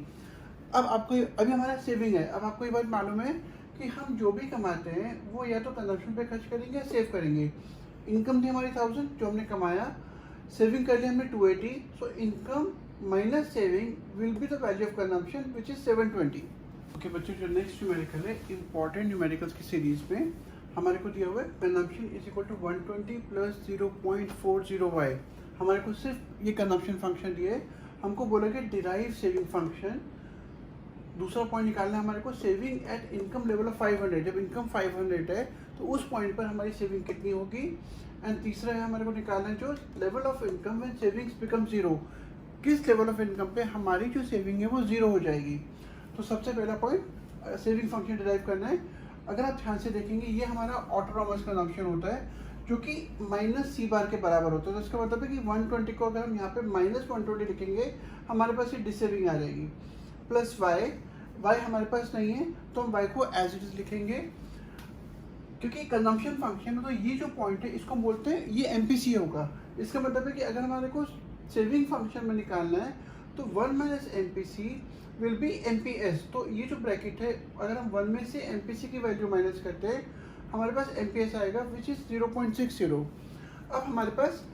अब आपको अभी हमारा सेविंग है, अब आपको ये बात मालूम है कि हम जो भी कमाते हैं वो या तो कंजम्पशन पे खर्च करेंगे या सेव करेंगे। इनकम थी हमारी 1000 जो हमने कमाया, सेविंग कर लिया हमने 280, so income minus saving will be the value of consumption which is 720। Okay बच्चों, जो नेक्स्ट न्यूमेरिकल है इंपॉर्टेंट न्यूमेरिकल्स की सीरीज में हमारे को दिया हुआ है consumption is equal to 120 plus 0.40y। हमारे को सिर्फ ये कंजम्पशन फंक्शन दिए, हमको बोला कि डिराइव सेविंग फंक्शन। दूसरा पॉइंट निकालना है हमारे को saving at income level of 500। जब इनकम 500 है तो उस पॉइंट पर हमारी सेविंग कितनी होगी। एंड तीसरा है हमारे को निकालना है जो level of income when savings become zero, किस लेवल ऑफ इनकम पे हमारी जो सेविंग है वो जीरो हो जाएगी। तो सबसे पहला पॉइंट सेविंग फंक्शन डिराइव करना है। अगर आप ध्यान से देखेंगे ये हमारा ऑटोनॉमस कंजम्पशन होता है जो कि -c बार के बराबर होता है। तो इसका मतलब है कि 120 को अगर हम यहाँ पे -120 लिखेंगे हमारे पास ये डिसेविंग आ जाएगी, प्लस y हमारे पास नहीं है तो हम y को एज इट इज लिखेंगे, क्योंकि कंजम्पशन फंक्शन है तो ये जो पॉइंट है इसको बोलते हैं ये MPC होगा। इसका मतलब है कि अगर हमारे को सेविंग फंक्शन में निकालना है तो 1 minus MPC will be MPS। तो ये जो ब्रैकेट है अगर हम 1 में से MPC की वैल्यू माइनस करते हैं हमारे पास MPS आएगा विच इज़ 0.60। अब हमारे पास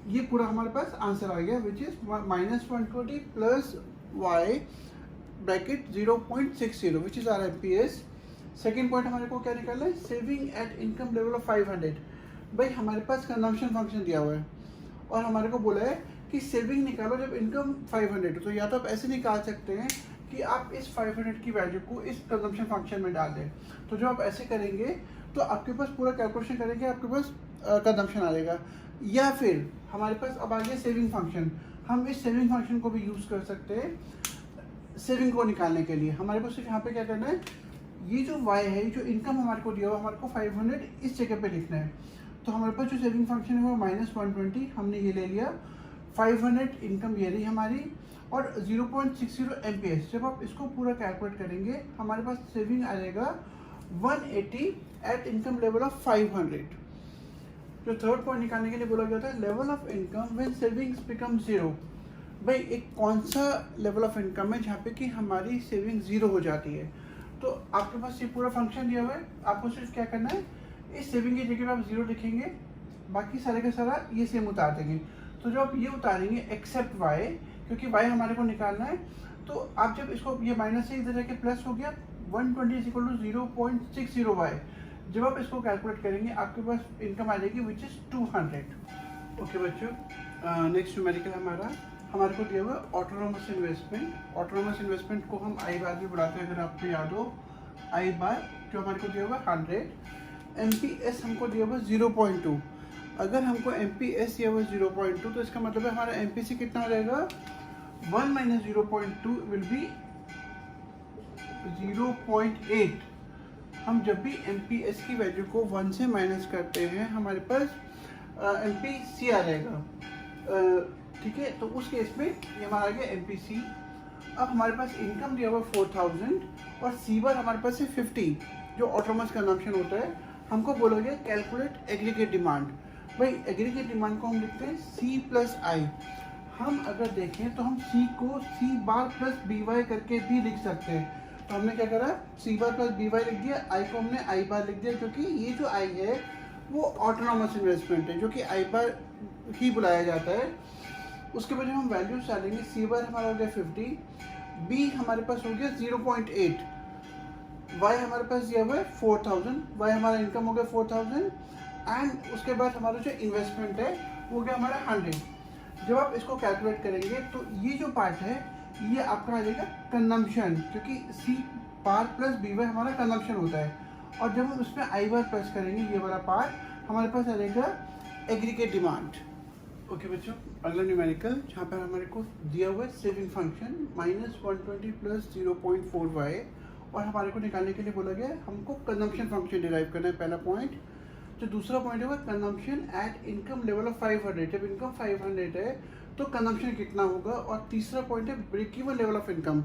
ये पूरा हमारे पास आंसर आ गया which is -120 plus Y bracket 0.60 which is our MPS. Second point हमारे को क्या निकालना है, saving at income level of 500। भाई हमारे पास कंजम्पशन फंक्शन दिया हुआ है और हमारे को बोला है कि सेविंग निकालो जब इनकम 500। तो या तो आप ऐसे निकाल सकते हैं कि आप इस 500 की वैल्यू को इस कंजम्पशन फंक्शन में डाल दें। तो जब आप ऐसे करेंगे तो आपके पास पूरा कैलकुलेशन करेंगे, आपके पास कंजम्पशन आ जाएगा। या फिर हमारे पास अब आ गया सेविंग फंक्शन, हम इस सेविंग फंक्शन को भी यूज़ कर सकते हैं सेविंग को निकालने के लिए। हमारे को सिर्फ यहाँ पे क्या करना है, ये जो y है, जो इनकम हमारे को दिया हुआ हमारे को 500 इस जगह पे लिखना है। तो हमारे पास जो सेविंग फंक्शन है वो -120 हमने ये ले लिया, 500 इनकम ये रही हमारी और 0.60 एमपीएस। जब आप इसको पूरा कैलकुलेट करेंगे हमारे पास सेविंग आ जाएगा 180 एट इनकम लेवल ऑफ 500। जो थर्ड पॉइंट निकालने के लिए बोला गया था, level of income when savings become 0। भाई एक कौन सा लेवल ऑफ इनकम है जहाँ पे कि हमारी सेविंग 0 हो जाती है। तो आपके पास ये पूरा फंक्शन दिया हुआ है, आपको सिर्फ क्या करना है, इस सेविंग की जगह पे आप 0 लिखेंगे, बाकी सारे का सारा ये सेम उतार देंगे। तो जब आप ये उतारेंगे एक्सेप्ट वाई, क्योंकि वाई हमारे को निकालना है, तो आप जब इसको ये माइनस से इधर जाके प्लस हो गया 120 = 0.60 वाई। जब आप इसको कैलकुलेट करेंगे आपके पास इनकम आ जाएगी विच इज़ 200। ओके बच्चों, नेक्स्ट न्यूमेरिकल हमारे को दिया हुआ ऑटोनोमस इन्वेस्टमेंट। ऑटोनोमस इन्वेस्टमेंट को हम आई बार भी बढ़ाते हैं, अगर आपको याद हो आई बार जो हमारे को दिया हुआ 100, एमपीएस हमको दिया हुआ 0.2। अगर हमको एमपीएस दिया हुआ 0.2 तो इसका मतलब है हमारा एमपीसी कितना हो जाएगा, 1 - 0.2 विल बी 0.8। हम जब भी एमपीएस की वैल्यू को 1 से माइनस करते हैं हमारे पास एमपीसी आ जाएगा। ठीक है, तो उस केस में ये हमारा आ गया एमपीसी। अब हमारे पास इनकम दिया हुआ 4000 और सी बार हमारे पास है 50 जो ऑटोनोमस कंजम्पशन होता है। हमको बोला गया कैलकुलेट एग्रीगेट डिमांड। भाई एग्रीगेट डिमांड को हम लिखते हैं सी प्लस आई। हम अगर देखें तो हम सी को सी बार प्लस बी वाई करके भी लिख सकते हैं। तो हमने क्या करा, सी बार प्लस बी वाई लिख दिया, आई को हमने आई बार लिख दिया, क्योंकि ये जो आई है वो ऑटोनोमस इन्वेस्टमेंट है जो कि आई बार ही बुलाया जाता है। उसके बाद जब हम वैल्यूज डालेंगे, सी बार हमारा हो गया 50, बी हमारे पास हो गया 0.8, वाई हमारे पास दिया हुआ है 4000, वाई हमारा इनकम हो गया 4000 एंड उसके बाद हमारा जो इन्वेस्टमेंट है वो गया हमारा 100। जब आप इसको कैलकुलेट करेंगे तो ये जो पार्ट है ये आपका आ जाएगा कंजम्पशन, क्योंकि सी बार प्लस बी बार हमारा कंजम्पशन होता है। और जब हम उसमें आई बार प्लस करेंगे ये वाला पार्ट हमारे पास आ जाएगा एग्रीगेट डिमांड। ओके बच्चों, अगला न्यूमेरिकल जहाँ पर हमारे को दिया हुआ है सेविंग फंक्शन -120 प्लस 0.4 वाई और हमारे को निकालने के लिए बोला गया है हमको कंजम्पशन फंक्शन डिराइव करना है, पहला पॉइंट। जो दूसरा पॉइंट है वो consumption at income level of 500। जब इनकम 500 है तो कंजम्पशन कितना होगा। और तीसरा पॉइंट है break even level of income.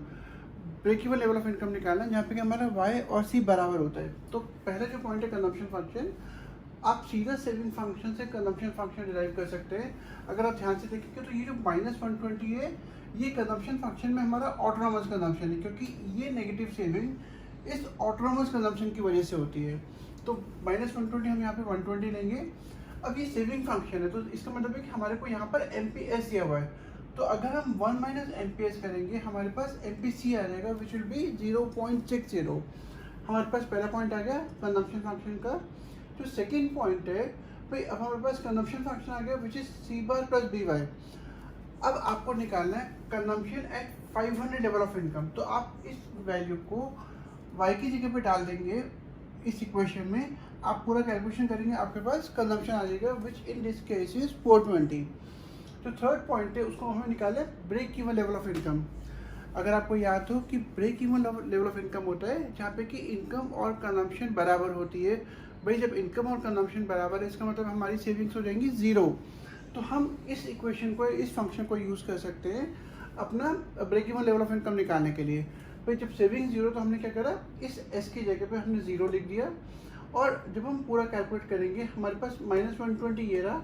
Break even level of income निकालना है जहाँ पे कि हमारा वाई और सी बराबर होता है। तो पहला जो पॉइंट है कंजम्पशन फंक्शन, आप सीधा सेविंग फंक्शन से कंजम्पशन फंक्शन डिराइव कर सकते हैं। अगर आप ध्यान से देखेंगे तो ये जो -120 है ये कंजम्पशन फंक्शन में हमारा ऑटोनोमस कंजम्पशन है, क्योंकि ये नेगेटिव सेविंग इस ऑटोनोमस कंजम्पशन की वजह से होती है। तो -120 हम यहाँ पे 120 लेंगे। अब ये सेविंग फंक्शन है तो इसका मतलब है कि हमारे को यहाँ पर एमपीएस दिया हुआ है। तो अगर हम 1 - एमपीएस करेंगे हमारे पास एमपीसी आ जाएगा विच विल बी 0.60। हमारे पास पहला पॉइंट आ गया कंजम्पशन फंक्शन का। जो सेकेंड पॉइंट है भाई, अब हमारे पास कंजम्पशन फंक्शन आ गया which is C bar plus B Y. अब आपको निकालना है consumption at 500 level of income. तो आप इस वैल्यू को वाई की जगह पे डाल देंगे इस इक्वेशन में, आप पूरा कैलकुलेशन करेंगे, आपके पास कंजम्पशन आ जाएगा which in this case is 420। जो थर्ड पॉइंट है उसको हमें निकाले break even level of income. अगर आपको याद हो कि break even level of income होता है जहाँ पे कि इनकम और कंजम्पशन बराबर होती है। भाई जब इनकम और कंजम्पशन बराबर है इसका मतलब हमारी सेविंग्स हो जाएंगी 0। तो हम इस इक्वेशन को, इस फंक्शन को यूज़ कर सकते हैं अपना break even level of income निकालने के लिए। भाई जब सेविंग 0 तो हमने क्या करा, इस एस की जगह पे हमने 0 लिख दिया। और जब हम पूरा कैलकुलेट करेंगे हमारे पास -120 ये रहा,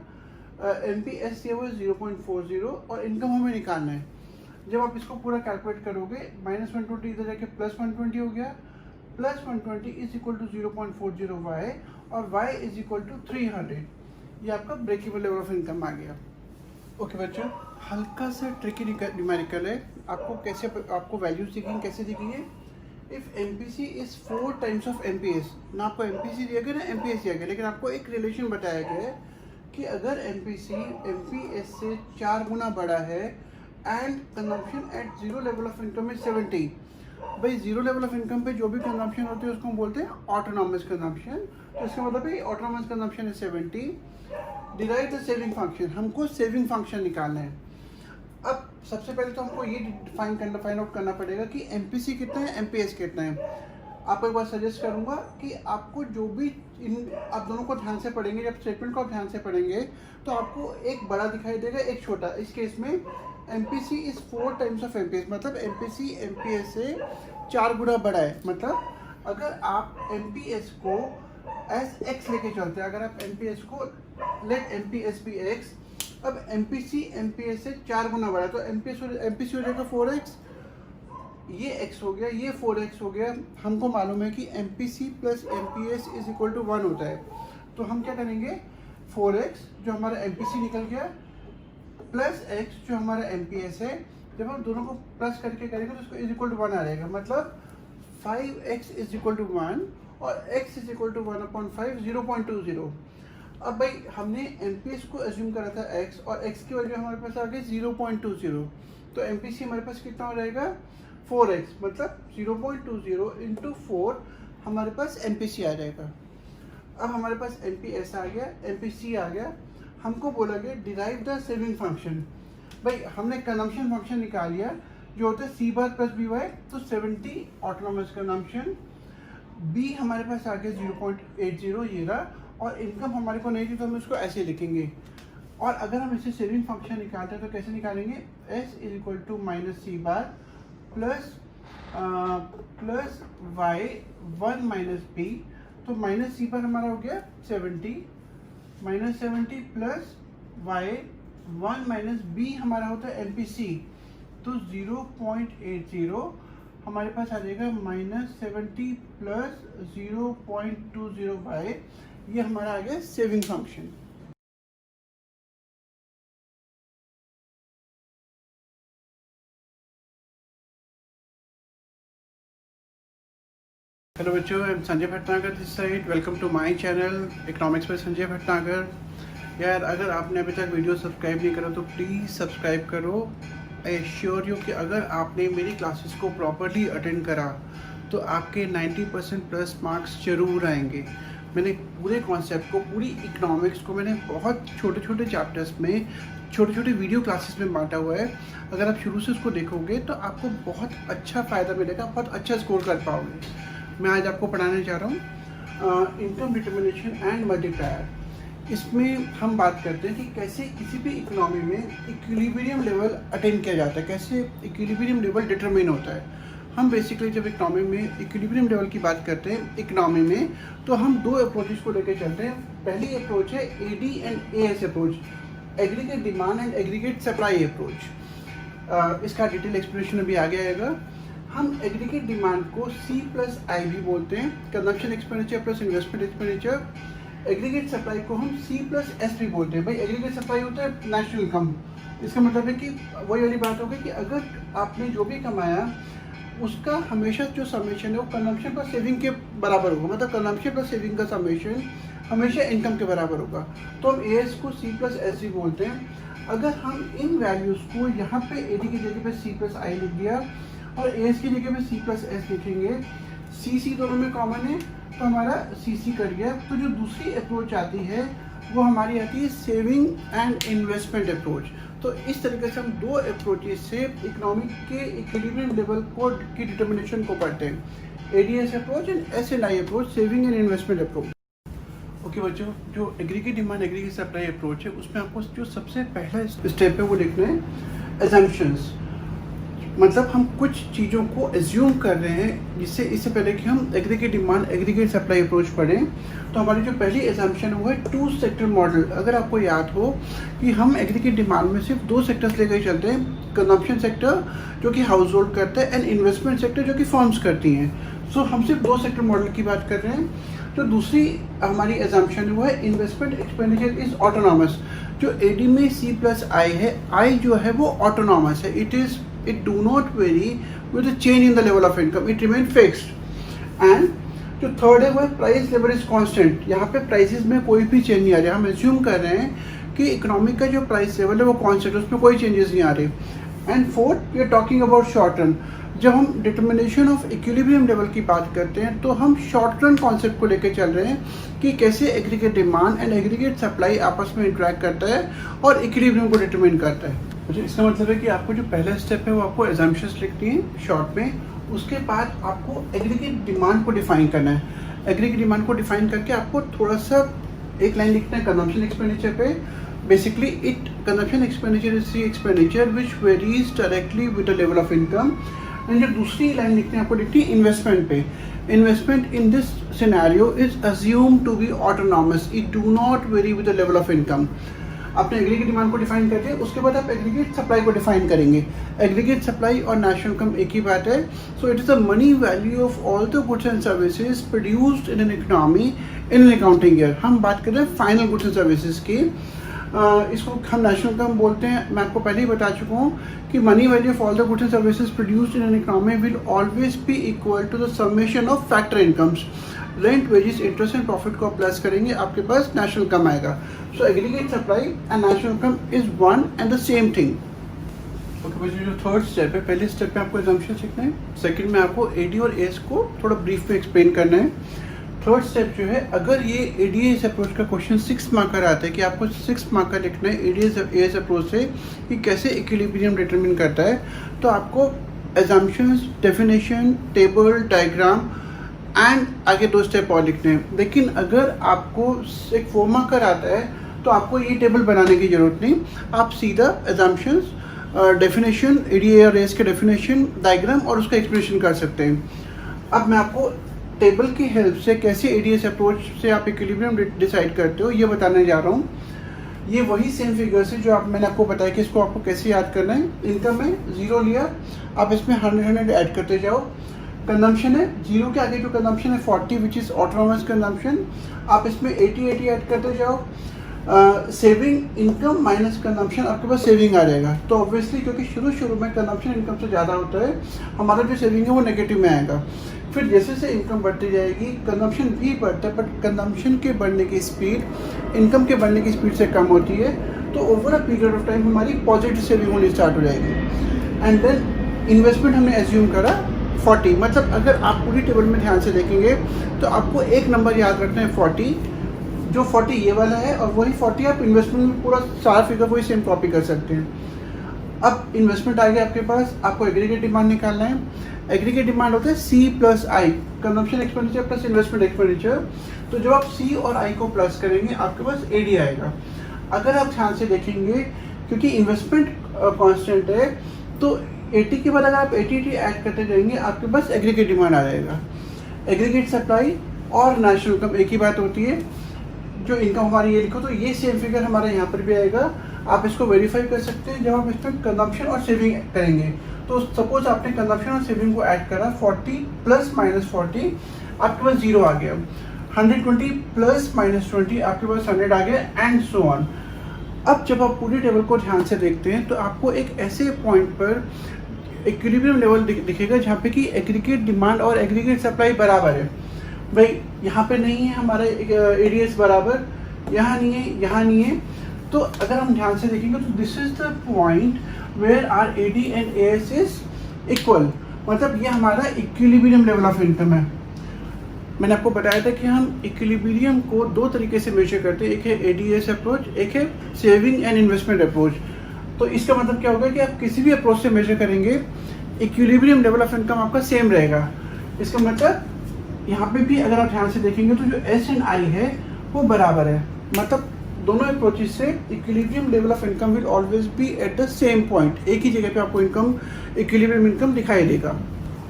एमपीएस ये वो 0.40 और इनकम हमें निकालना है। जब आप इसको पूरा कैलकुलेट करोगे -120 इधर जाके +120 हो गया, +120 इज इक्वल टू 0.40 वाई और y इज इक्वल टू 300। ये आपका break even level of income आ गया। ओके बच्चों, हल्का सा ट्रिकी न्यूमेरिकल है। आपको वैल्यूज दिखेंगे, कैसे दिखेंगे? If M P C is 4 times of M P S, ना आपको एम पी सी दिया गया ना एम पी एस दिया गया, लेकिन आपको एक रिलेशन बताया गया है कि अगर M P C M P S से 4 गुना बड़ा है and consumption at zero level of income is 70। भाई जीरो लेवल ऑफ इनकम पे जो भी कंजम्पशन होती है उसको हम बोलते हैं ऑटोनॉमस कंजम्पशन। तो इसका मतलब है autonomous consumption is 70। Derive the saving function, हमको सेविंग फंक्शन निकालना है। अब सबसे पहले तो हमको ये फाइंड आउट करना पड़ेगा कि एमपीसी कितना है, एमपीएस कितना है। आपको एक बार सजेस्ट करूंगा कि आपको जो भी आप दोनों को ध्यान से पढ़ेंगे, जब स्टेटमेंट को आप ध्यान से पढ़ेंगे तो आपको एक बड़ा दिखाई देगा, एक छोटा। इस केस में MPC is 4 times of MPS, मतलब एमपीसी एमपीएस से 4 गुना बड़ा है। मतलब अगर आप एमपीएस को एस एक्स लेके चलते हैं, अगर आप एमपीएस को लेट एमपीएस बी एक्स, अब एमपीसी एमपीएस से 4 गुना बड़ा है तो एमपीसी हो जाएगा 4x, ये x हो गया, ये 4x हो गया। हमको मालूम है कि MPC plus MPS is equal to 1 होता है। तो हम क्या करेंगे, 4x जो हमारा एमपीसी निकल गया प्लस x जो हमारा एमपीएस है, जब हम दोनों को प्लस करके करेंगे तो उसको इज इक्वल टू 1 आ जाएगा। मतलब 5x इज इक्वल टू 1 और x इज इक्वल टू 1/5, 0.20। अब भाई हमने एमपीएस को एज्यूम करा था x और x की वजह हमारे पास आ गई 0.20, तो एमपीसी हमारे पास कितना हो जाएगा 4x, मतलब 0.20 इंटू 4 हमारे पास एमपीसी आ जाएगा। अब हमारे पास एमपीएस आ गया, एमपीसी आ गया। हमको बोला गया डिराइव द सेविंग फंक्शन। भाई हमने कंजम्पशन फंक्शन निकाल लिया जो होता है सी बार प्लस बी वाई, तो 70 ऑटोनॉमस कंजम्पशन, बी हमारे पास आ गया 0.80 ये रहा, और इनकम हमारे को नहीं थी तो हम इसको ऐसे लिखेंगे। और अगर हम इसे सेविंग फंक्शन निकालते हैं तो कैसे निकालेंगे, s is equal to minus C bar plus Y 1 minus B, तो माइनस सी बार हमारा हो गया 70 minus 70 plus Y 1 minus B हमारा होता है एमपीसी, तो 0.80 हमारे पास आ जाएगा -70 प्लस 0.20 ये हमारा आ गया सेविंग फंक्शन। हेलो बच्चों, I am Sanjay Bhatnagar this side. Welcome to my channel economics by Sanjay Bhatnagar. यार अगर आपने अभी तक वीडियो सब्सक्राइब नहीं करा तो प्लीज़ सब्सक्राइब करो। आई एश्योर यू कि अगर आपने मेरी क्लासेस को प्रॉपरली अटेंड करा तो आपके 90% प्लस मार्क्स जरूर आएंगे। मैंने पूरे कॉन्सेप्ट को, पूरी इकोनॉमिक्स को मैंने बहुत छोटे छोटे चैप्टर्स में, छोटे छोटे वीडियो क्लासेस में बांटा हुआ है। अगर आप शुरू से उसको देखोगे तो आपको बहुत अच्छा फ़ायदा मिलेगा, बहुत अच्छा स्कोर कर पाओगे। मैं आज आपको पढ़ाने जा रहा हूँ इनकम डिटर्मिनेशन एंड मल्टीप्लायर। इसमें हम बात करते हैं कि कैसे किसी भी इकोनॉमी में इक्विलिब्रियम लेवल अटेन किया जाता है, कैसे इक्विलिब्रियम लेवल डिटरमिन होता है। हम बेसिकली जब इकोनॉमी में इक्विलिब्रियम लेवल की बात करते हैं इकोनॉमी में, तो हम 2 अप्रोचेस को लेकर चलते हैं। पहली अप्रोच है AD and AS approach, aggregate demand and aggregate supply approach. इसका डिटेल एक्सप्लेनेशन अभी आगे आएगा। हम एग्रीगेट डिमांड को C प्लस आई भी बोलते हैं, consumption expenditure plus investment expenditure. Aggregate supply को हम C प्लस एस भी बोलते हैं। भाई एग्रीगेट सप्लाई होता है नेशनल इनकम। इसका मतलब है कि वही वाली बात होगी कि अगर आपने जो भी कमाया उसका हमेशा जो समेशन है वो कंजम्पशन प्लस सेविंग के बराबर होगा, मतलब कंजम्पशन प्लस सेविंग का समेशन हमेशा इनकम के बराबर होगा। तो हम एएस को C प्लस एस भी बोलते हैं। अगर हम इन वैल्यूज़ को यहाँ पे एडी की जगह पे C प्लस आई लिख दिया और एस की जगह पे C प्लस एस लिखेंगे, सी दोनों में कॉमन है तो हमारा सी कट गया। तो जो दूसरी अप्रोच आती है वो हमारी आती है सेविंग एंड इन्वेस्टमेंट अप्रोच। तो इस तरीके से हम 2 अप्रोचेस से इकोनॉमिक के इक्विलिब्रियम लेवल को की डिटर्मिनेशन को पढ़ते हैं, ADS approach and SNI approach, saving and investment approach. Okay बच्चों, जो aggregate demand aggregate supply approach है उसमें आपको जो सबसे पहला स्टेप है वो लिखना है एजम्पशंस। मतलब हम कुछ चीज़ों को एज्यूम कर रहे हैं, जिससे इससे पहले कि हम एग्रीगेट डिमांड एग्रीगेट सप्लाई अप्रोच पढ़ें तो हमारी जो पहली एजम्पशन है वो है 2 सेक्टर मॉडल। अगर आपको याद हो कि हम एग्रीगेट डिमांड में सिर्फ 2 सेक्टर्स लेकर चलते हैं, कंजम्पशन सेक्टर जो कि हाउस होल्ड करता है एंड इन्वेस्टमेंट सेक्टर जो कि फर्म्स करती हैं। सो हम सिर्फ 2 सेक्टर मॉडल की बात कर रहे हैं। तो दूसरी हमारी एजम्पशन वो है इन्वेस्टमेंट एक्सपेंडिचर इज ऑटोनॉमस। जो एडी में सी प्लस आई है, आई जो है वो ऑटोनॉमस है, it do not vary with the change in the level of income, it remain fixed. And जो थर्ड है वो है प्राइस लेवल इज कांस्टेंट। यहाँ पे प्राइसेस में कोई भी चेंज नहीं आ रहा, हम एज्यूम कर रहे हैं कि इकोनॉमिक का जो प्राइस लेवल है वो कांस्टेंट है, उसमें कोई चेंजेस नहीं आ रहे। And fourth we are talking about short run. जब हम डिटर्मिनेशन ऑफ इक्विलिब्रियम लेवल की बात करते हैं तो हम शॉर्ट रन कॉन्सेप्ट को लेकर चल रहे हैं कि कैसे aggregate demand and aggregate supply आपस में इंटरेक्ट करता है और इक्विलिब्रियम को डिटरमिन करता है। मुझे इसका मतलब है कि आपको जो पहला स्टेप है वो आपको एजम्पशंस लिखनी है शॉर्ट में, उसके बाद आपको एग्रीगेट डिमांड को डिफाइन करना है। एग्रीगेट डिमांड को डिफाइन करके आपको थोड़ा सा एक लाइन लिखना है कंजम्पशन एक्सपेंडिचर पे। Basically consumption expenditure is the expenditure which varies directly with the level of income. And जो दूसरी लाइन लिखनी है आपको लिखनी है इन्वेस्टमेंट पे। Investment in this scenario is assume to be autonomous, it do not vary with the level of income. आपने aggregate demand को डिफाइन कर दिया, उसके बाद आप एग्रीगेट सप्लाई को डिफाइन करेंगे। एग्रीगेट सप्लाई और नेशनल इनकम एक ही बात है। So it is the money value of all the goods and services produced in an economy in an accounting year. हम बात कर रहे हैं फाइनल गुड्स एंड सर्विसेज की, इसको हम नेशनल इनकम बोलते हैं। मैं आपको पहले ही बता चुका हूँ कि money value of all the goods and services produced in an economy will always be equal to the summation of factor incomes. Rent, wages, interest and profit को प्लस करेंगे, आपके पास नेशनल इनकम आएगा। So aggregate supply and national income is one and the same thing. Okay बच्चों, जो third step है, पहले step में आपको एजम्पशन सीखना है, सेकंड में आपको एडी और एस को थोड़ा ब्रीफ में एक्सप्लेन करना है। थर्ड स्टेप जो है, अगर ये एडीएस अप्रोच का क्वेश्चन 6 मार्कर आता है कि आपको 6 मार्कर लिखना है एडीएस अप्रोच से कि कैसे इक्विलिब्रियम डिटरमिन करता है, तो आपको assumptions, definition, table, diagram and आगे 2 स्टेप और लिखने हैं। लेकिन अगर आपको एक 4 मार्कर आता है तो आपको ये टेबल बनाने की ज़रूरत नहीं, आप सीधा एजम्पशंस, डेफिनेशन, एडीए और एस के डेफिनेशन, डायग्राम और उसका एक्सप्लेनेशन कर सकते हैं। अब मैं आपको टेबल की हेल्प से कैसे एडीएस अप्रोच से आप इक्विलिब्रियम डिसाइड करते हो ये बताने जा रहा हूँ। ये वही सेम फिगर्स है जो मैंने आपको बताया कि इसको आपको कैसे याद करना है। इनकम में 0 लिया, आप इसमें 100 ऐड करते जाओ। कंजम्पशन है, 0 के आगे जो कंजम्पशन है 40 विच इज़ ऑटोनॉमस कंजम्पशन, आप इसमें 80 ऐड करते जाओ। सेविंग इनकम माइनस कंजम्पशन, आपके पास सेविंग आ जाएगा। तो ऑब्वियसली क्योंकि शुरू में कंजम्पशन इनकम से ज़्यादा होता है, हमारा जो सेविंग है वो नेगेटिव में आएगा। फिर जैसे जैसे इनकम बढ़ती जाएगी कंजम्पशन भी बढ़ता है, बट कंजम्पशन के बढ़ने की स्पीड इनकम के बढ़ने की स्पीड से कम होती है। तो over a period of time हमारी पॉजिटिव सेविंग होनी स्टार्ट हो जाएगी। एंड देन इन्वेस्टमेंट हमने एज्यूम करा 40, मतलब अगर आप पूरी टेबल में ध्यान से देखेंगे तो आपको एक नंबर याद रखना है 40, जो 40 ये वाला है, और वही 40 आप इन्वेस्टमेंट में पूरा 4 फिगर वही सेम कॉपी कर सकते हैं। अब इन्वेस्टमेंट आ गया आपके पास, आपको एग्रीगेट डिमांड निकालना है। एग्रीगेट डिमांड होता है C plus I, consumption expenditure plus investment expenditure. तो जब आप सी और आई को प्लस करेंगे आपके पास एडी आएगा। अगर आप ध्यान से देखेंगे क्योंकि इन्वेस्टमेंट कांस्टेंट है, तो 80 के बाद अगर आप 80 ऐड करते जाएंगे आपके पास एग्रीगेट डिमांड आ जाएगा। एग्रीगेट सप्लाई और नेशनल इनकम एक ही बात होती है। जो इनकम हमारी ये लिखो तो ये सेम फिगर हमारे यहाँ पर भी आएगा। आप इसको वेरीफाई कर सकते हैं जब आप इसमें कंजम्पशन और सेविंग करेंगे। तो सपोज आपने कंजम्पशन और सेविंग को ऐड करा 40 प्लस माइनस 40, आपके पास 0 आ गया। 120 प्लस माइनस 20, आपके पास 100 आ गया, एंड सो ऑन। अब जब आप पूरी टेबल को ध्यान से देखते हैं तो आपको एक ऐसे पॉइंट पर इक्विलिब्रियम लेवल दिखेगा जहाँ पे कि एग्रीगेट डिमांड और एग्रीगेट सप्लाई बराबर है। भाई यहाँ पे नहीं है हमारा एडीएस बराबर, यहाँ नहीं है, यहाँ नहीं है। तो अगर हम ध्यान से देखेंगे तो this is the point where our AD and AS is equal, मतलब ये हमारा इक्विलिब्रियम लेवल ऑफ इनकम है। मैंने आपको बताया था कि हम इक्विलिब्रियम को 2 तरीके से मेजर करते हैं, एक है एडीएस अप्रोच, एक है सेविंग एंड इन्वेस्टमेंट अप्रोच। तो इसका मतलब क्या होगा कि आप किसी भी अप्रोच से मेजर करेंगे इक्विलिब्रियम लेवल ऑफ इनकम आपका सेम रहेगा। इसका मतलब यहाँ पे भी अगर आप ध्यान से देखेंगे तो जो एस एंड आई है वो बराबर है, मतलब दोनों अप्रोचेस से equilibrium level of income will always B eight the same point, एक ही जगह पे आपको इनकम इक्विलिब्रियम इनकम दिखाई देगा।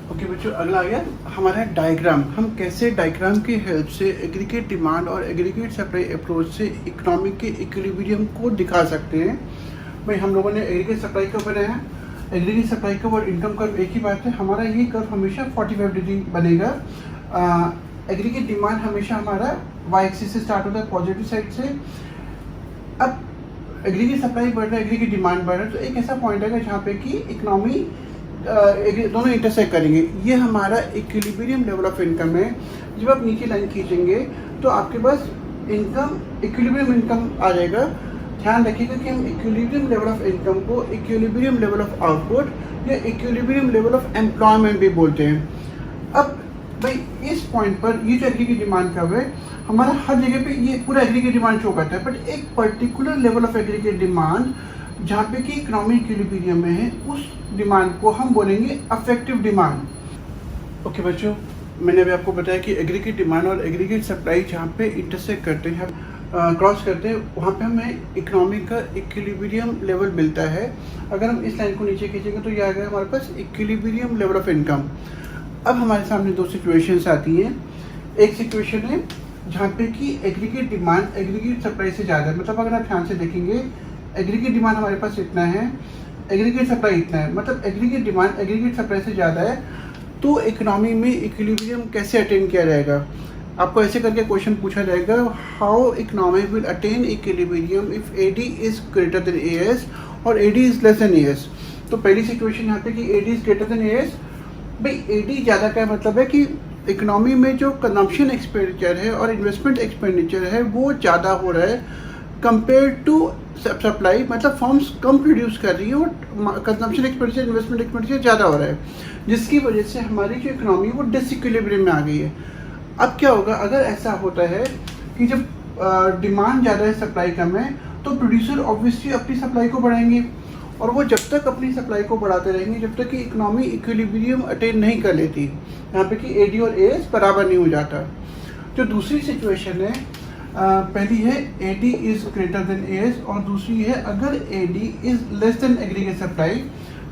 ओके बच्चों, अगला आ गया हमारा डायग्राम। हम कैसे डायग्राम की हेल्प से एग्रीगेट डिमांड और एग्रीगेट सप्लाई अप्रोच से इकोनॉमिक के इक्विलिब्रियम को दिखा सकते हैं। भाई हम लोगों ने एग्रीगेट सप्लाई कर्व बनाया है, एग्रीगेट सप्लाई कर्व और इनकम कर्व एक ही बात है। हमारा ये कर्व हमेशा 45 डिग्री बनेगा एग्रीगेट डिमांड हमेशा हमारा वाई एक्सिस से स्टार्ट होता है, पॉजिटिव साइड से। अब एग्रीगेट सप्लाई बढ़ रहा है, एग्रीगेट डिमांड बढ़ रहा है, तो एक ऐसा पॉइंट आएगा जहाँ पे कि इकोनॉमी दोनों इंटरसेक्ट करेंगे। ये हमारा इक्विलिब्रियम लेवल ऑफ इनकम है। जब आप नीचे लाइन खींचेंगे तो आपके पास इनकम, इक्विलिब्रियम इनकम आ जाएगा। ध्यान रखिएगा कि हम इक्विलिब्रियम लेवल ऑफ इनकम को इक्विलिब्रियम लेवल ऑफ आउटपुट या इक्विलिब्रियम लेवल ऑफ एम्प्लॉयमेंट भी बोलते हैं। अब भाई इस पॉइंट पर ये जो एग्रीगेट डिमांड कर्व है हमारा हर जगह पे ये पूरा एग्रीगेट डिमांड शो करता है, बट एक particular level of aggregate demand जहाँ पे कि इकोनॉमिक इक्विलिब्रियम में है, उस डिमांड को हम बोलेंगे अफेक्टिव डिमांड। ओके बच्चों, मैंने अभी आपको बताया कि एग्रीगेट डिमांड और एग्रीगेट सप्लाई जहाँ पे इंटरसेक्ट करते हैं, क्रॉस करते हैं, वहाँ पे हमें इकोनॉमी का इक्विलिब्रियम लेवल मिलता है। अगर हम इस लाइन को नीचे खींचेंगे तो ये आ गया हमारे पास इक्विलिब्रियम लेवल ऑफ इनकम। अब हमारे सामने दो सिचुएशंस आती हैं। एक सिचुएशन है जहाँ पे कि एग्रीगेट डिमांड एग्रीगेट सप्लाई से ज़्यादा है, मतलब अगर आप ध्यान से देखेंगे एग्रीगेट डिमांड हमारे पास इतना है, एग्रीगेट सप्लाई इतना है, मतलब एग्रीगेट डिमांड एग्रीगेट सप्लाई से ज़्यादा है, तो इकोनॉमी में इक्विलिब्रियम कैसे अटेन किया जाएगा। आपको ऐसे करके क्वेश्चन पूछा जाएगा, how economy will attain equilibrium if AD is greater than AS और AD is less than AS। तो पहली सिचुएशन यहाँ पे कि AD is greater than AS, भाई AD ज़्यादा का मतलब है कि इकोनॉमी में जो कंजम्पशन एक्सपेंडिचर है और इन्वेस्टमेंट एक्सपेंडिचर है वो ज़्यादा हो रहा है कंपेयर टू सप्लाई, मतलब फर्म्स कम प्रोड्यूस कर रही है और कंजम्पशन एक्सपेंडिचर इन्वेस्टमेंट एक्सपेंडिचर ज़्यादा हो रहा है, जिसकी वजह से हमारी जो इकोनॉमी वो डिसइक्विलिब्रियम में आ गई है। अब क्या होगा अगर ऐसा होता है कि जब डिमांड ज़्यादा है सप्लाई कम है, तो प्रोड्यूसर ऑब्वियसली अपनी सप्लाई को बढ़ाएंगे, और वो जब तक अपनी सप्लाई को बढ़ाते रहेंगे जब तक कि इकोनॉमी इक्विलिब्रियम अटेन नहीं कर लेती, यहाँ पे कि AD और AS बराबर नहीं हो जाता। जो दूसरी सिचुएशन है, पहली है AD is greater than AS और दूसरी है अगर AD is less than aggregate supply,